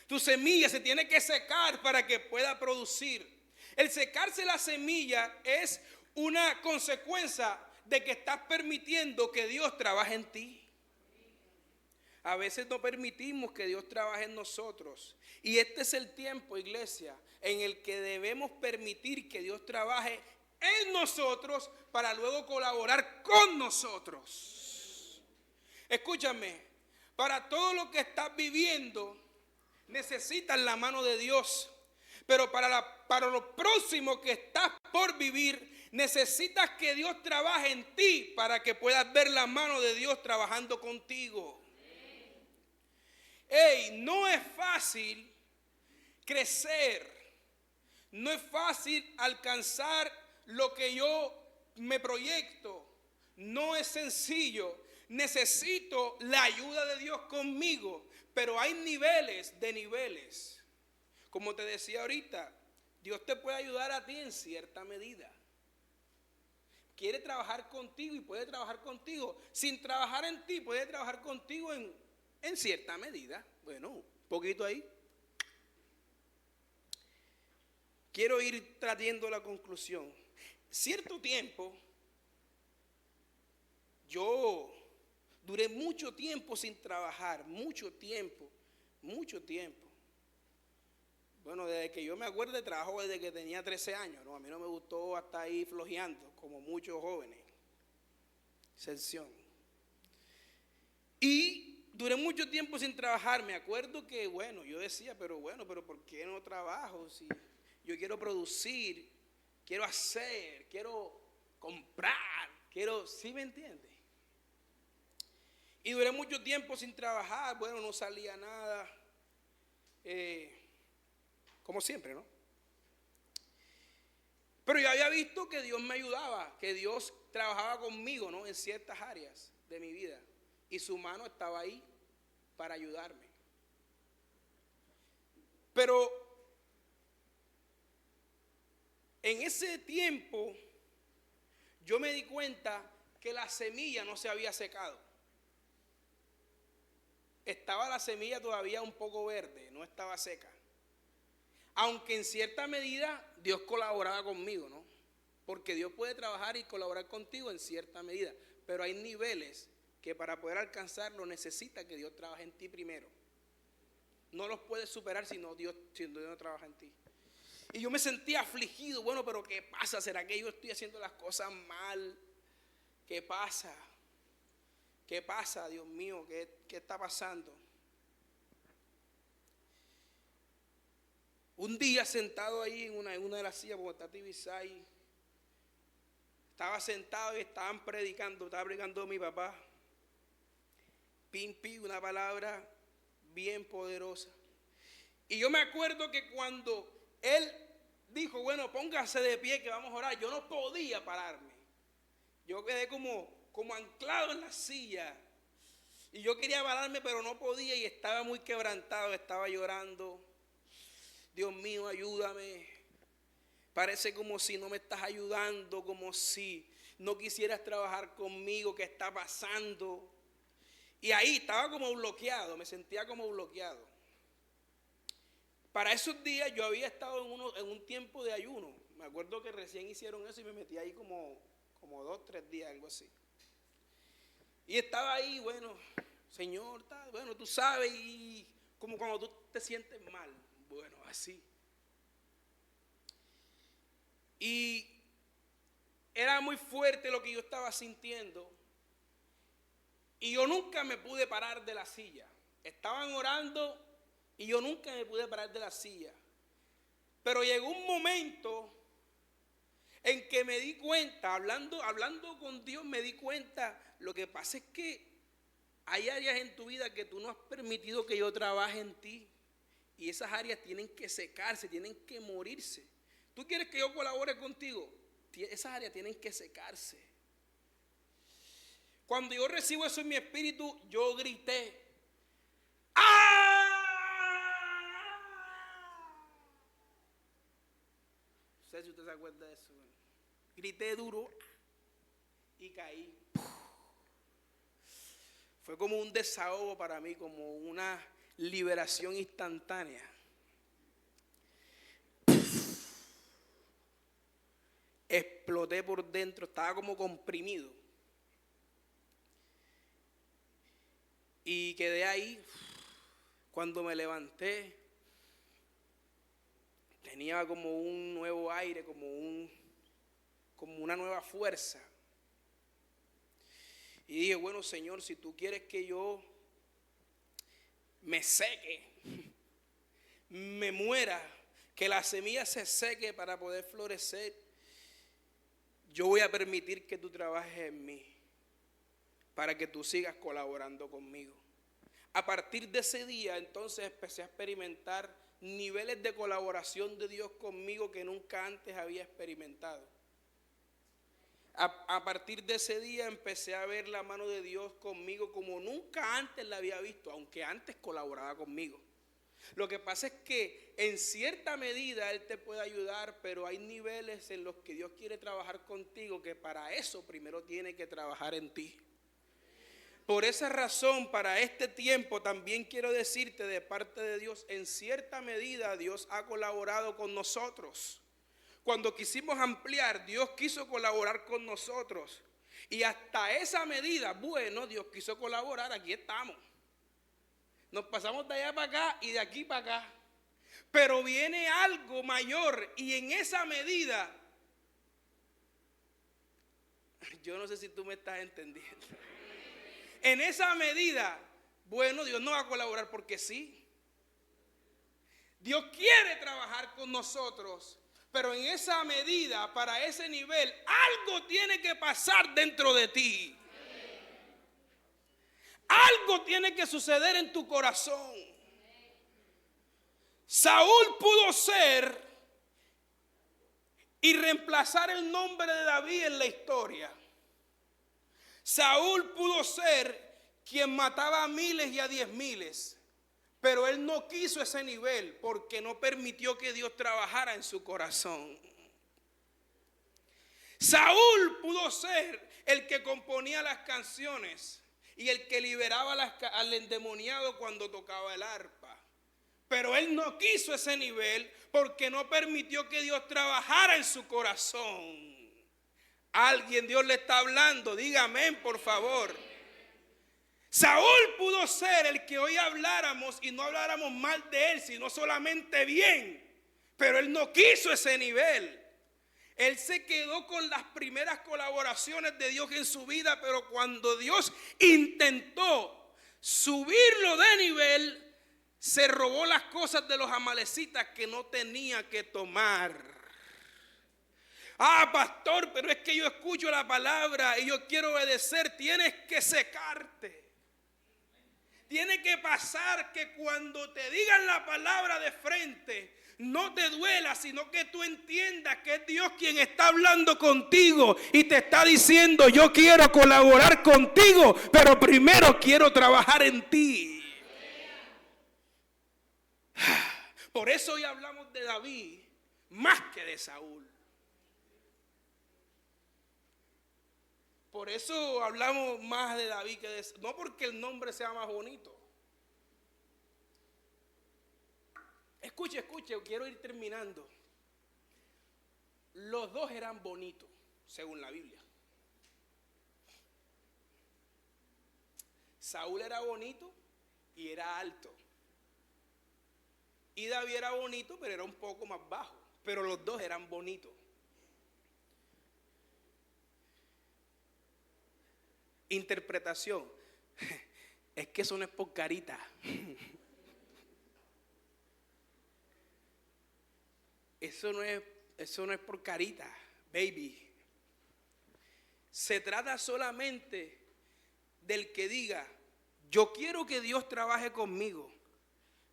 Tu semilla se tiene que secar para que pueda producir. El secarse la semilla es una consecuencia de que estás permitiendo que Dios trabaje en ti. A veces no permitimos que Dios trabaje en nosotros. Y este es el tiempo, iglesia, en el que debemos permitir que Dios trabaje en nosotros para luego colaborar con nosotros. Escúchame. Para todo lo que estás viviendo, necesitas la mano de Dios. Pero para lo próximo que estás por vivir, necesitas que Dios trabaje en ti para que puedas ver la mano de Dios trabajando contigo. No es fácil crecer. No es fácil alcanzar lo que yo me proyecto. No es sencillo. Necesito la ayuda de Dios conmigo, pero hay niveles de niveles. Como te decía ahorita, Dios te puede ayudar a ti en cierta medida. Quiere trabajar contigo y puede trabajar contigo. Sin trabajar en ti, puede trabajar contigo en cierta medida. Bueno, un poquito ahí. Quiero ir trayendo la conclusión. Cierto tiempo, yo duré mucho tiempo sin trabajar, mucho tiempo. Bueno, desde que yo me acuerdo trabajo desde que tenía 13 años, ¿no? A mí no me gustó hasta ahí flojeando, como muchos jóvenes. Excepción. Y duré mucho tiempo sin trabajar. Me acuerdo que, bueno, yo decía, pero ¿por qué no trabajo? Si yo quiero producir, quiero hacer, quiero comprar, ¿sí me entiendes? Y duré mucho tiempo sin trabajar, bueno, no salía nada, como siempre, ¿no? Pero yo había visto que Dios me ayudaba, que Dios trabajaba conmigo, ¿no? En ciertas áreas de mi vida. Y su mano estaba ahí para ayudarme. Pero en ese tiempo yo me di cuenta que la semilla no se había secado. Estaba la semilla todavía un poco verde, no estaba seca. Aunque en cierta medida Dios colaboraba conmigo, ¿no? Porque Dios puede trabajar y colaborar contigo en cierta medida. Pero hay niveles que para poder alcanzarlo necesita que Dios trabaje en ti primero. No los puedes superar si Dios no trabaja en ti. Y yo me sentía afligido. Bueno, pero ¿qué pasa? ¿Será que yo estoy haciendo las cosas mal? ¿Qué pasa? ¿Qué pasa, Dios mío? ¿Qué está pasando? Un día sentado ahí en una de las sillas, como está Tibisay, Estaba sentado y estaba predicando mi papá. Pim, pim, una palabra bien poderosa. Y yo me acuerdo que cuando él dijo, bueno, póngase de pie que vamos a orar, yo no podía pararme. Yo quedé como anclado en la silla. Y yo quería pararme, pero no podía y estaba muy quebrantado, estaba llorando. Dios mío, ayúdame. Parece como si no me estás ayudando, como si no quisieras trabajar conmigo. ¿Qué está pasando? Y ahí estaba como bloqueado, me sentía como bloqueado. Para esos días yo había estado en un tiempo de ayuno. Me acuerdo que recién hicieron eso y me metí ahí como 2, 3 días, algo así. Y estaba ahí, bueno, Señor, bueno, tú sabes, y como cuando tú te sientes mal, bueno, así. Y era muy fuerte lo que yo estaba sintiendo. Y yo nunca me pude parar de la silla. Estaban orando y yo nunca me pude parar de la silla. Pero llegó un momento en que me di cuenta, hablando con Dios, me di cuenta, lo que pasa es que hay áreas en tu vida que tú no has permitido que yo trabaje en ti. Y esas áreas tienen que secarse, tienen que morirse. ¿Tú quieres que yo colabore contigo? Esas áreas tienen que secarse. Cuando yo recibo eso en mi espíritu, yo grité. ¡Ah! No sé si usted se acuerda de eso. Grité duro y caí. Fue como un desahogo para mí, como una liberación instantánea. Exploté por dentro, estaba como comprimido. Y quedé ahí. Cuando me levanté, tenía como un nuevo aire, como una nueva fuerza. Y dije, bueno, Señor, si tú quieres que yo me seque, me muera, que la semilla se seque para poder florecer, yo voy a permitir que tú trabajes en mí, para que tú sigas colaborando conmigo. A partir de ese día, entonces empecé a experimentar niveles de colaboración de Dios conmigo que nunca antes había experimentado. A partir de ese día empecé a ver la mano de Dios conmigo como nunca antes la había visto, aunque antes colaboraba conmigo. Lo que pasa es que en cierta medida Él te puede ayudar, pero hay niveles en los que Dios quiere trabajar contigo que para eso primero tiene que trabajar en ti. Por esa razón, para este tiempo también quiero decirte de parte de Dios, en cierta medida Dios ha colaborado con nosotros. Cuando quisimos ampliar, Dios quiso colaborar con nosotros. Y hasta esa medida, bueno, Dios quiso colaborar, aquí estamos. Nos pasamos de allá para acá y de aquí para acá. Pero viene algo mayor y en esa medida, yo no sé si tú me estás entendiendo. En esa medida, bueno, Dios no va a colaborar porque sí. Dios quiere trabajar con nosotros, pero en esa medida, para ese nivel, algo tiene que pasar dentro de ti. Algo tiene que suceder en tu corazón. Saúl pudo ser y reemplazar el nombre de David en la historia. Saúl pudo ser quien mataba a miles y a 10,000, pero él no quiso ese nivel porque no permitió que Dios trabajara en su corazón. Saúl pudo ser el que componía las canciones y el que liberaba al endemoniado cuando tocaba el arpa, pero él no quiso ese nivel porque no permitió que Dios trabajara en su corazón. Alguien, Dios le está hablando, diga amén, por favor. Saúl pudo ser el que hoy habláramos y no habláramos mal de él, sino solamente bien, pero él no quiso ese nivel. Él se quedó con las primeras colaboraciones de Dios en su vida, pero cuando Dios intentó subirlo de nivel, se robó las cosas de los amalecitas que no tenía que tomar. Ah, pastor, pero es que yo escucho la palabra y yo quiero obedecer. Tienes que secarte. Tiene que pasar que cuando te digan la palabra de frente, no te duela, sino que tú entiendas que es Dios quien está hablando contigo y te está diciendo: yo quiero colaborar contigo, pero primero quiero trabajar en ti. Por eso hoy hablamos de David más que de Saúl. Por eso hablamos más de David que de Saúl. No porque el nombre sea más bonito. Escuche, quiero ir terminando. Los dos eran bonitos, según la Biblia. Saúl era bonito y era alto. Y David era bonito, pero era un poco más bajo. Pero los dos eran bonitos. Interpretación. Es que eso no es por carita. Eso no es por carita, baby. Se trata solamente del que diga: yo quiero que Dios trabaje conmigo,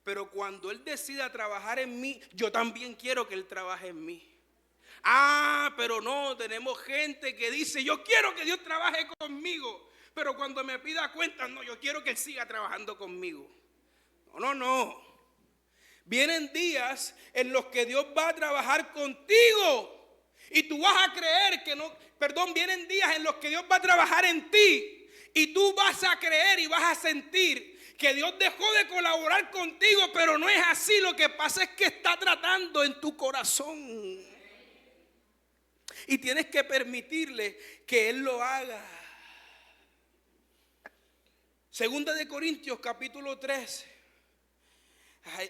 pero cuando Él decida trabajar en mí, yo también quiero que Él trabaje en mí. Ah, pero no, tenemos gente que dice: yo quiero que Dios trabaje conmigo, pero cuando me pida cuentas, no, yo quiero que Él siga trabajando conmigo. No. Vienen días en los que Dios va a trabajar contigo y tú vas a creer que no, vienen días en los que Dios va a trabajar en ti y tú vas a creer y vas a sentir que Dios dejó de colaborar contigo, pero no es así. Lo que pasa es que está tratando en tu corazón y tienes que permitirle que Él lo haga. Segunda de Corintios capítulo 3.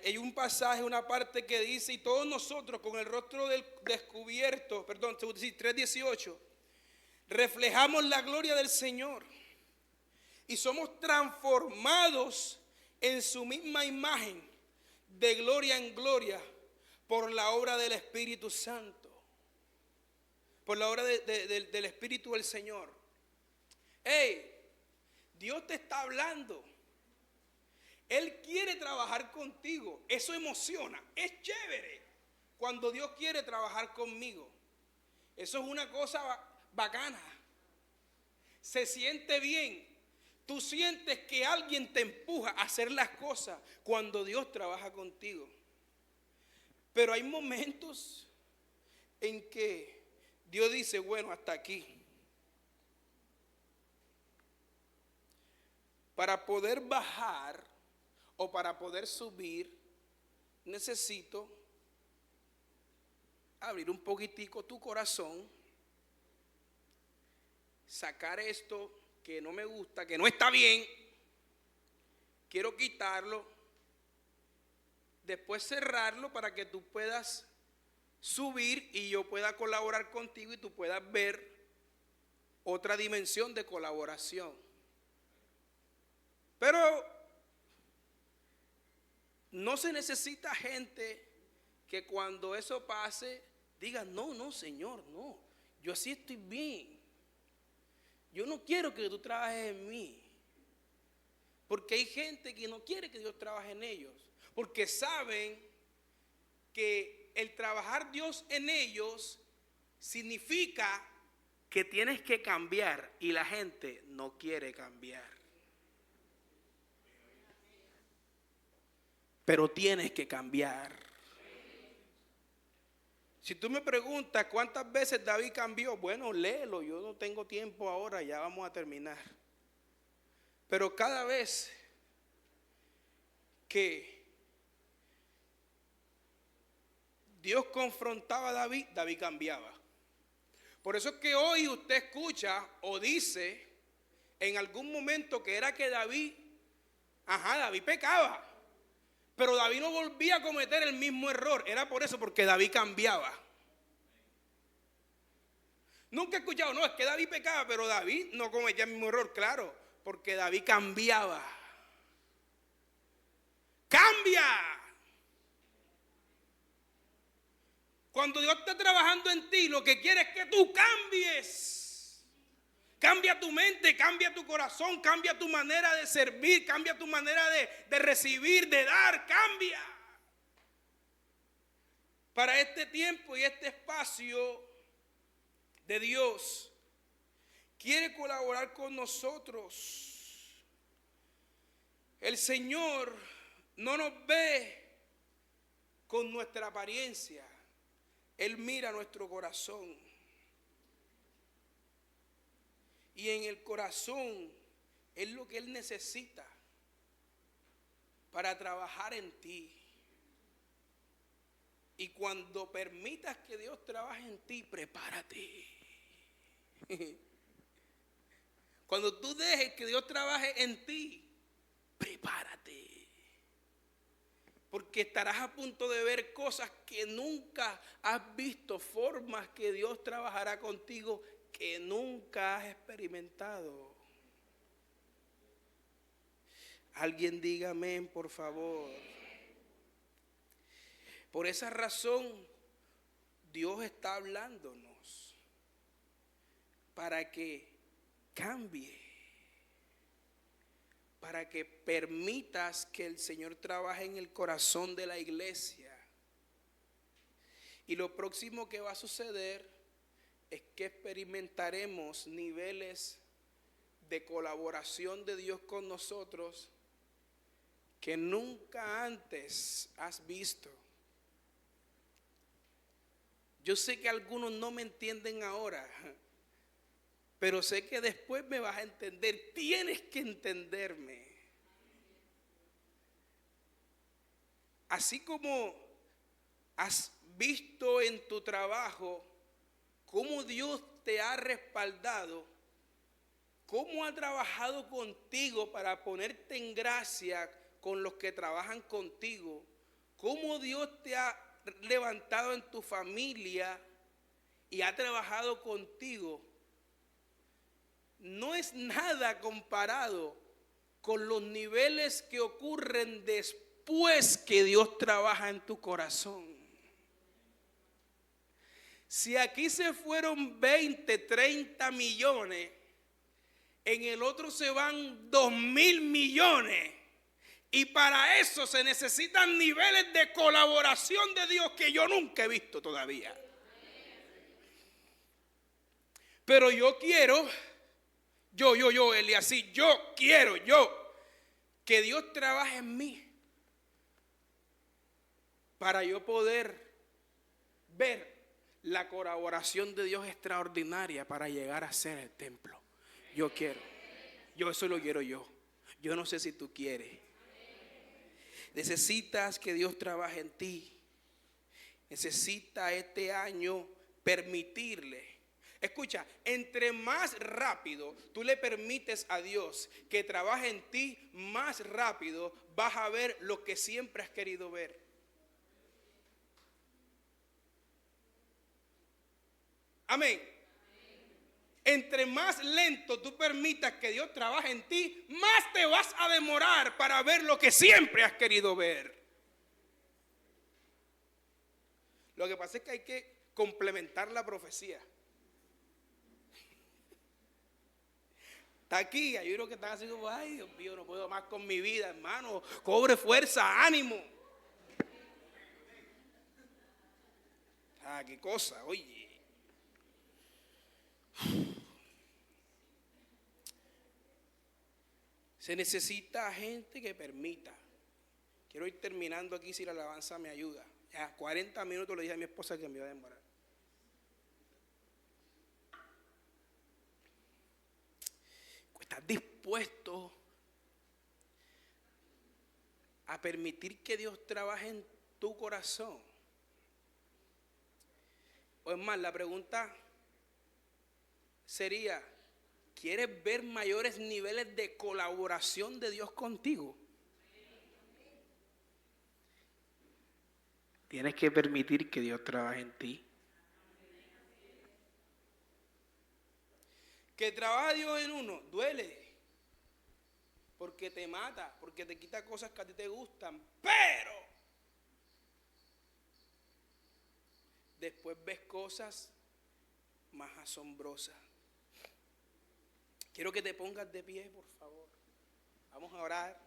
Hay un pasaje, una parte que dice: y todos nosotros con el rostro descubierto, 3:18, reflejamos la gloria del Señor y somos transformados en su misma imagen, de gloria en gloria, por la obra del Espíritu Santo, por la obra del Espíritu del Señor. Hey, Dios te está hablando. Él quiere trabajar contigo. Eso emociona. Es chévere cuando Dios quiere trabajar conmigo. Eso es una cosa bacana. Se siente bien. Tú sientes que alguien te empuja a hacer las cosas cuando Dios trabaja contigo. Pero hay momentos en que Dios dice: bueno, hasta aquí. Para poder bajar o para poder subir, necesito abrir un poquitico tu corazón, sacar esto que no me gusta, que no está bien, quiero quitarlo, después cerrarlo para que tú puedas subir y yo pueda colaborar contigo y tú puedas ver otra dimensión de colaboración. Pero no se necesita gente que cuando eso pase diga: no, Señor, no, yo así estoy bien. Yo no quiero que tú trabajes en mí. Porque hay gente que no quiere que Dios trabaje en ellos, porque saben que el trabajar Dios en ellos significa que tienes que cambiar y la gente no quiere cambiar. Pero tienes que cambiar. Si tú me preguntas cuántas veces David cambió, bueno, léelo, yo no tengo tiempo ahora, ya vamos a terminar. Pero cada vez que Dios confrontaba a David, David cambiaba. Por eso es que hoy usted escucha o dice en algún momento que era que David pecaba. Pero David no volvía a cometer el mismo error. Era por eso, porque David cambiaba. Nunca he escuchado: no, es que David pecaba, pero David no cometía el mismo error. Claro, porque David cambiaba. ¡Cambia! Cuando Dios está trabajando en ti, lo que quiere es que tú cambies. Cambia tu mente, cambia tu corazón, cambia tu manera de servir, cambia tu manera de recibir, de dar, cambia. Para este tiempo y este espacio de Dios, quiere colaborar con nosotros. El Señor no nos ve con nuestra apariencia. Él mira nuestro corazón. Y en el corazón es lo que Él necesita para trabajar en ti. Y cuando permitas que Dios trabaje en ti, prepárate. Cuando tú dejes que Dios trabaje en ti, prepárate. Porque estarás a punto de ver cosas que nunca has visto, formas que Dios trabajará contigo que nunca has experimentado. Alguien diga amén, por favor. Por esa razón, Dios está hablándonos para que cambie, para que permitas que el Señor trabaje en el corazón de la iglesia. Y lo próximo que va a suceder es que experimentaremos niveles de colaboración de Dios con nosotros que nunca antes has visto. Yo sé que algunos no me entienden ahora, pero sé que después me vas a entender. Tienes que entenderme. Así como has visto en tu trabajo cómo Dios te ha respaldado, cómo ha trabajado contigo para ponerte en gracia con los que trabajan contigo, cómo Dios te ha levantado en tu familia y ha trabajado contigo, no es nada comparado con los niveles que ocurren después que Dios trabaja en tu corazón. Si aquí se fueron 20, 30 millones, en el otro se van 2,000 millones. Y para eso se necesitan niveles de colaboración de Dios que yo nunca he visto todavía. Pero yo quiero, Eliasí, yo quiero que Dios trabaje en mí para yo poder ver la colaboración de Dios extraordinaria para llegar a ser el templo. Yo quiero, eso lo quiero yo. Yo no sé si tú quieres. Necesitas que Dios trabaje en ti. Necesita este año permitirle. Escucha, entre más rápido tú le permites a Dios que trabaje en ti, más rápido vas a ver lo que siempre has querido ver. Amén. Entre más lento tú permitas que Dios trabaje en ti, más te vas a demorar para ver lo que siempre has querido ver. Lo que pasa es que hay que complementar la profecía. Está aquí, hay unos que están así como, ay Dios mío, no puedo más con mi vida, hermano. Cobre fuerza, ánimo. Ah, qué cosa, oye. Se necesita gente que permita. Quiero ir terminando aquí si la alabanza me ayuda. Ya 40 minutos le dije a mi esposa que me iba a demorar. ¿Estás dispuesto a permitir que Dios trabaje en tu corazón? O es más, la pregunta sería, ¿quieres ver mayores niveles de colaboración de Dios contigo? Tienes que permitir que Dios trabaje en ti. Que trabaja Dios en uno, duele. Porque te mata, porque te quita cosas que a ti te gustan. Pero después ves cosas más asombrosas. Quiero que te pongas de pie, por favor. Vamos a orar.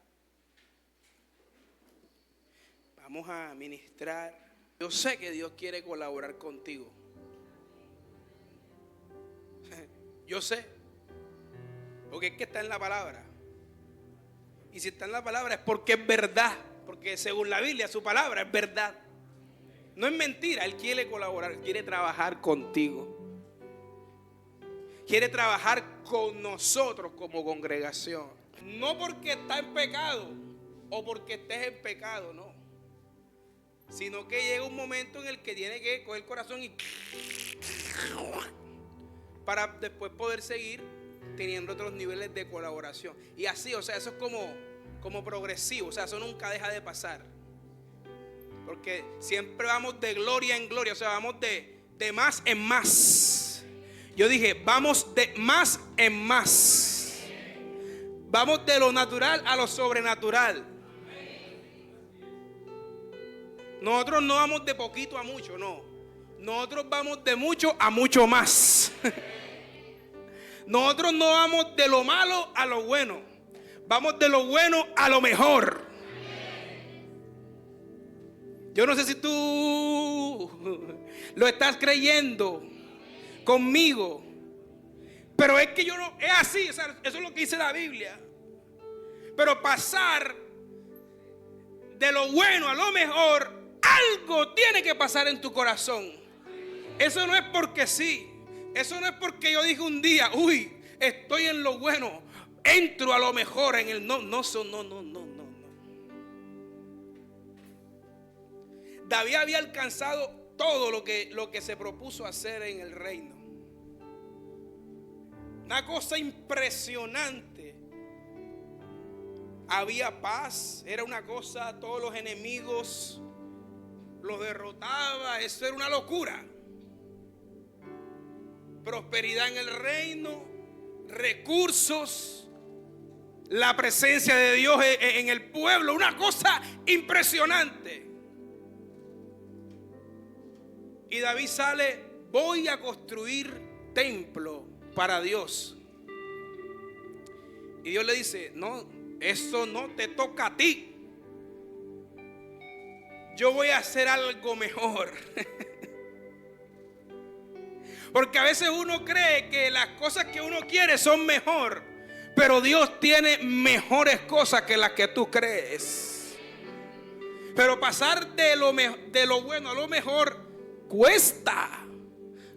Vamos a ministrar. Yo sé que Dios quiere colaborar contigo. Yo sé. Porque es que está en la palabra. Y si está en la palabra es porque es verdad. Porque según la Biblia, su palabra es verdad. No es mentira. Él quiere colaborar, quiere trabajar contigo. Quiere trabajar con nosotros como congregación. No porque está en pecado o porque estés en pecado, no. Sino que llega un momento en el que tiene que coger el corazón y para después poder seguir teniendo otros niveles de colaboración. Y así, o sea, eso es como progresivo. O sea, eso nunca deja de pasar. Porque siempre vamos de gloria en gloria. O sea, vamos de más en más. Yo dije, vamos de más en más. Vamos de lo natural a lo sobrenatural. Nosotros no vamos de poquito a mucho, no. Nosotros vamos de mucho a mucho más. Nosotros no vamos de lo malo a lo bueno. Vamos de lo bueno a lo mejor. Yo no sé si tú lo estás creyendo conmigo, pero es que yo no, es así, o sea, eso es lo que dice la Biblia. Pero pasar de lo bueno a lo mejor, algo tiene que pasar en tu corazón. Eso no es porque sí. Eso no es porque yo dije un día, uy, estoy en lo bueno, entro a lo mejor en el no. David había alcanzado todo lo que se propuso hacer en el reino. Una cosa impresionante. Había paz, era una cosa, todos los enemigos los derrotaba, eso era una locura. Prosperidad en el reino, recursos, la presencia de Dios en el pueblo, una cosa impresionante. Y David sale, voy a construir templo para Dios. Y Dios le dice, no, eso no te toca a ti. Yo voy a hacer algo mejor. Porque a veces uno cree que las cosas que uno quiere son mejor, pero Dios tiene mejores cosas que las que tú crees. Pero pasar de lo bueno a lo mejor cuesta.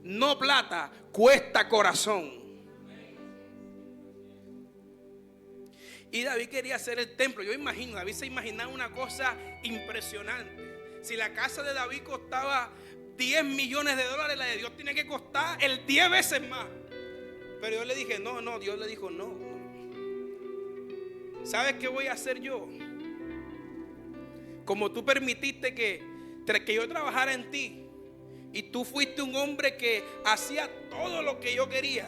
No plata, cuesta corazón. Y David quería hacer el templo. Yo imagino, David se imaginaba una cosa impresionante. Si la casa de David costaba 10 millones de dólares, la de Dios tiene que costar el 10 veces más. Pero yo le dije, no, Dios le dijo, no. ¿Sabes qué voy a hacer yo? Como tú permitiste que yo trabajara en ti, y tú fuiste un hombre que hacía todo lo que yo quería,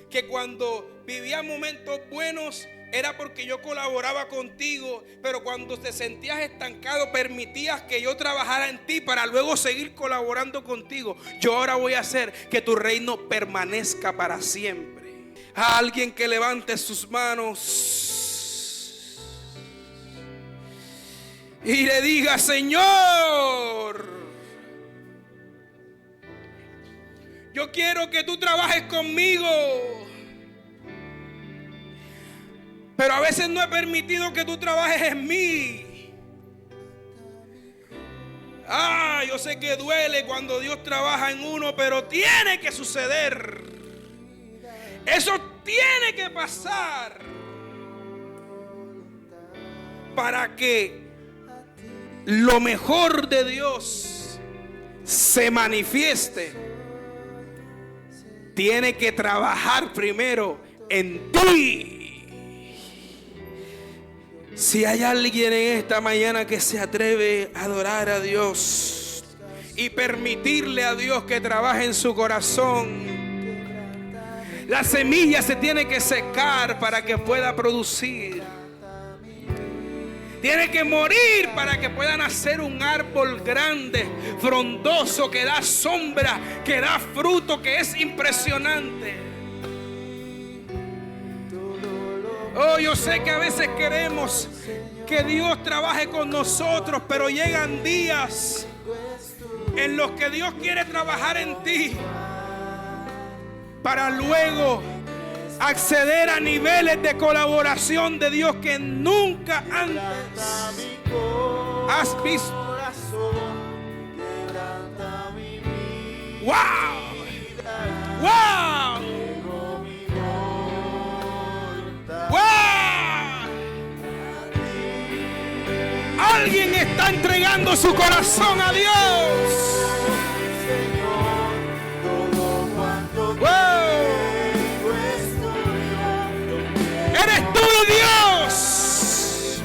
que cuando vivía momentos buenos era porque yo colaboraba contigo, pero cuando te sentías estancado permitías que yo trabajara en ti para luego seguir colaborando contigo. Yo ahora voy a hacer que tu reino permanezca para siempre. A alguien que levante sus manos y le diga, Señor, yo quiero que tú trabajes conmigo. Pero a veces no he permitido que tú trabajes en mí. Yo sé que duele cuando Dios trabaja en uno, pero tiene que suceder. Eso tiene que pasar para que lo mejor de Dios se manifieste. Tiene que trabajar primero en ti. Si hay alguien en esta mañana que se atreve a adorar a Dios y permitirle a Dios que trabaje en su corazón, la semilla se tiene que secar para que pueda producir. Tiene que morir para que pueda nacer un árbol grande, frondoso, que da sombra, que da fruto, que es impresionante. Oh, yo sé que a veces queremos que Dios trabaje con nosotros, pero llegan días en los que Dios quiere trabajar en ti para luego acceder a niveles de colaboración de Dios que nunca antes has visto. ¡Wow! ¡Wow! ¡Wow! Alguien está entregando su corazón a Dios. Eres tú, Dios.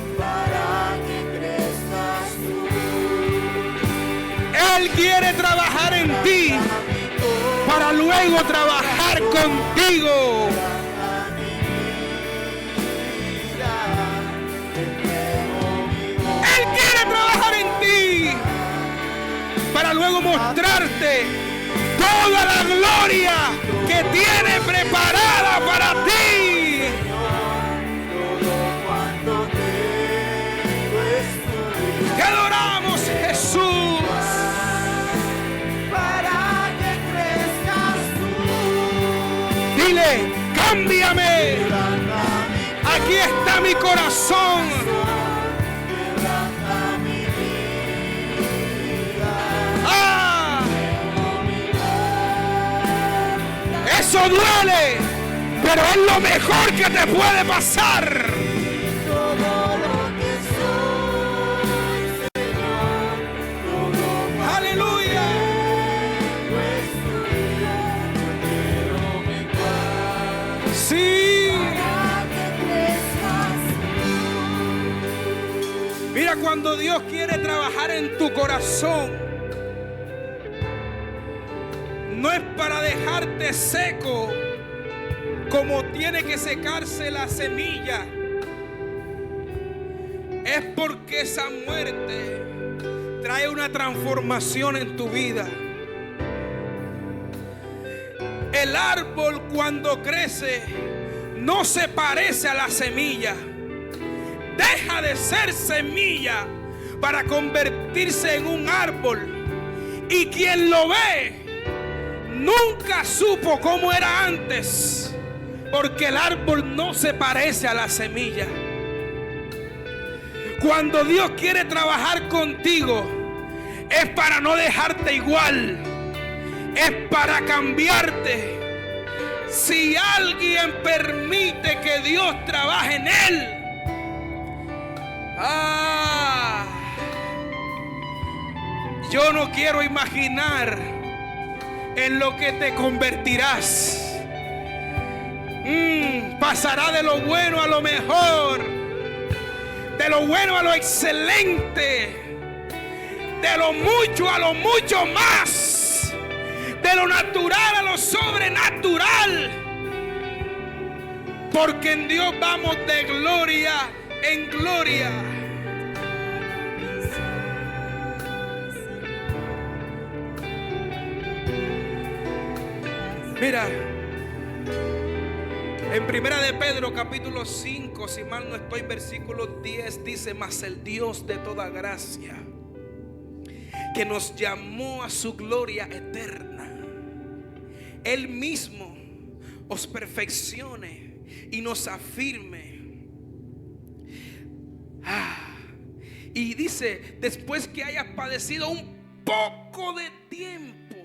Él quiere trabajar en ti para luego trabajar contigo. Él quiere trabajar en ti para luego mostrarte toda la gloria que tiene preparada para ti. Te adoramos, Jesús. Para que crezcas tú. Dile, cámbiame. Aquí está mi corazón. Eso duele, pero es lo mejor que te puede pasar. Aleluya. Sí. Mira, cuando Dios quiere trabajar en tu corazón, no es para dejarte seco como tiene que secarse la semilla. Es porque esa muerte trae una transformación en tu vida. El árbol cuando crece no se parece a la semilla. Deja de ser semilla para convertirse en un árbol. Y quien lo ve nunca supo cómo era antes, porque el árbol no se parece a la semilla. Cuando Dios quiere trabajar contigo, es para no dejarte igual, es para cambiarte. Si alguien permite que Dios trabaje en él, yo no quiero imaginar en lo que te convertirás. Pasará de lo bueno a lo mejor, de lo bueno a lo excelente, de lo mucho a lo mucho más, de lo natural a lo sobrenatural, porque en Dios vamos de gloria en gloria. Mira, en Primera de Pedro capítulo 5, si mal no estoy, versículo 10 dice: mas el Dios de toda gracia, que nos llamó a su gloria eterna, Él mismo os perfeccione y nos afirme. Y dice, después que hayas padecido un poco de tiempo,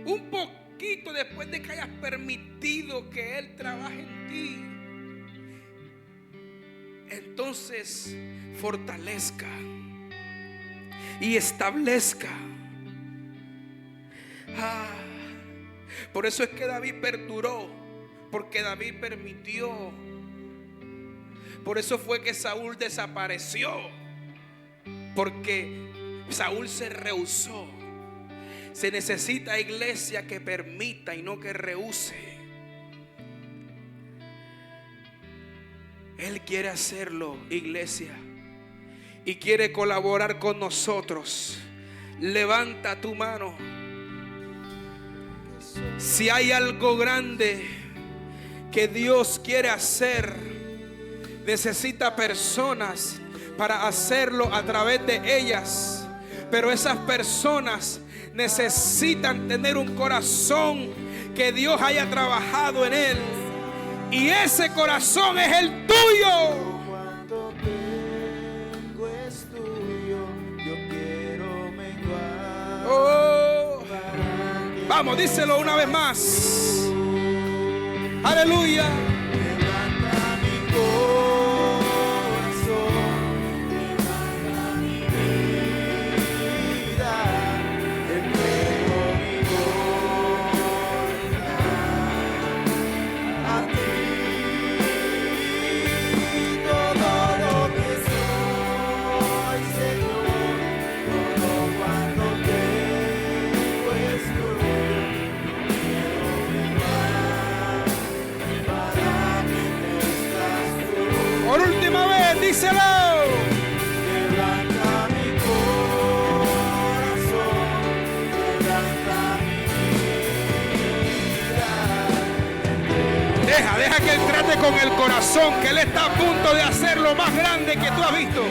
un poquito después de que hayas permitido que Él trabaje en ti, entonces fortalezca y establezca. Por eso es que David perduró, porque David permitió. Por eso fue que Saúl desapareció, porque Saúl se rehusó. Se necesita iglesia que permita y no que rehúse. Él quiere hacerlo, iglesia, y quiere colaborar con nosotros. Levanta tu mano. Si hay algo grande que Dios quiere hacer, necesita personas para hacerlo a través de ellas. Pero esas personas necesitan tener un corazón que Dios haya trabajado en él. Y ese corazón es el tuyo. Cuanto tengo es tuyo, yo quiero menguar. Oh. Vamos, díselo una vez más. Aleluya. Levanta mi corazón, levanta mi vida, entrego mi voluntad a ti. Todo lo que soy, Señor, todo cuanto tengo es tuyo. Quiero menguar para que crezcas tú. Por última vez, díselo. Levanta mi corazón, levanta mi vida. Deja que Él trate con el corazón, que Él está a punto de hacer lo más grande que tú has visto.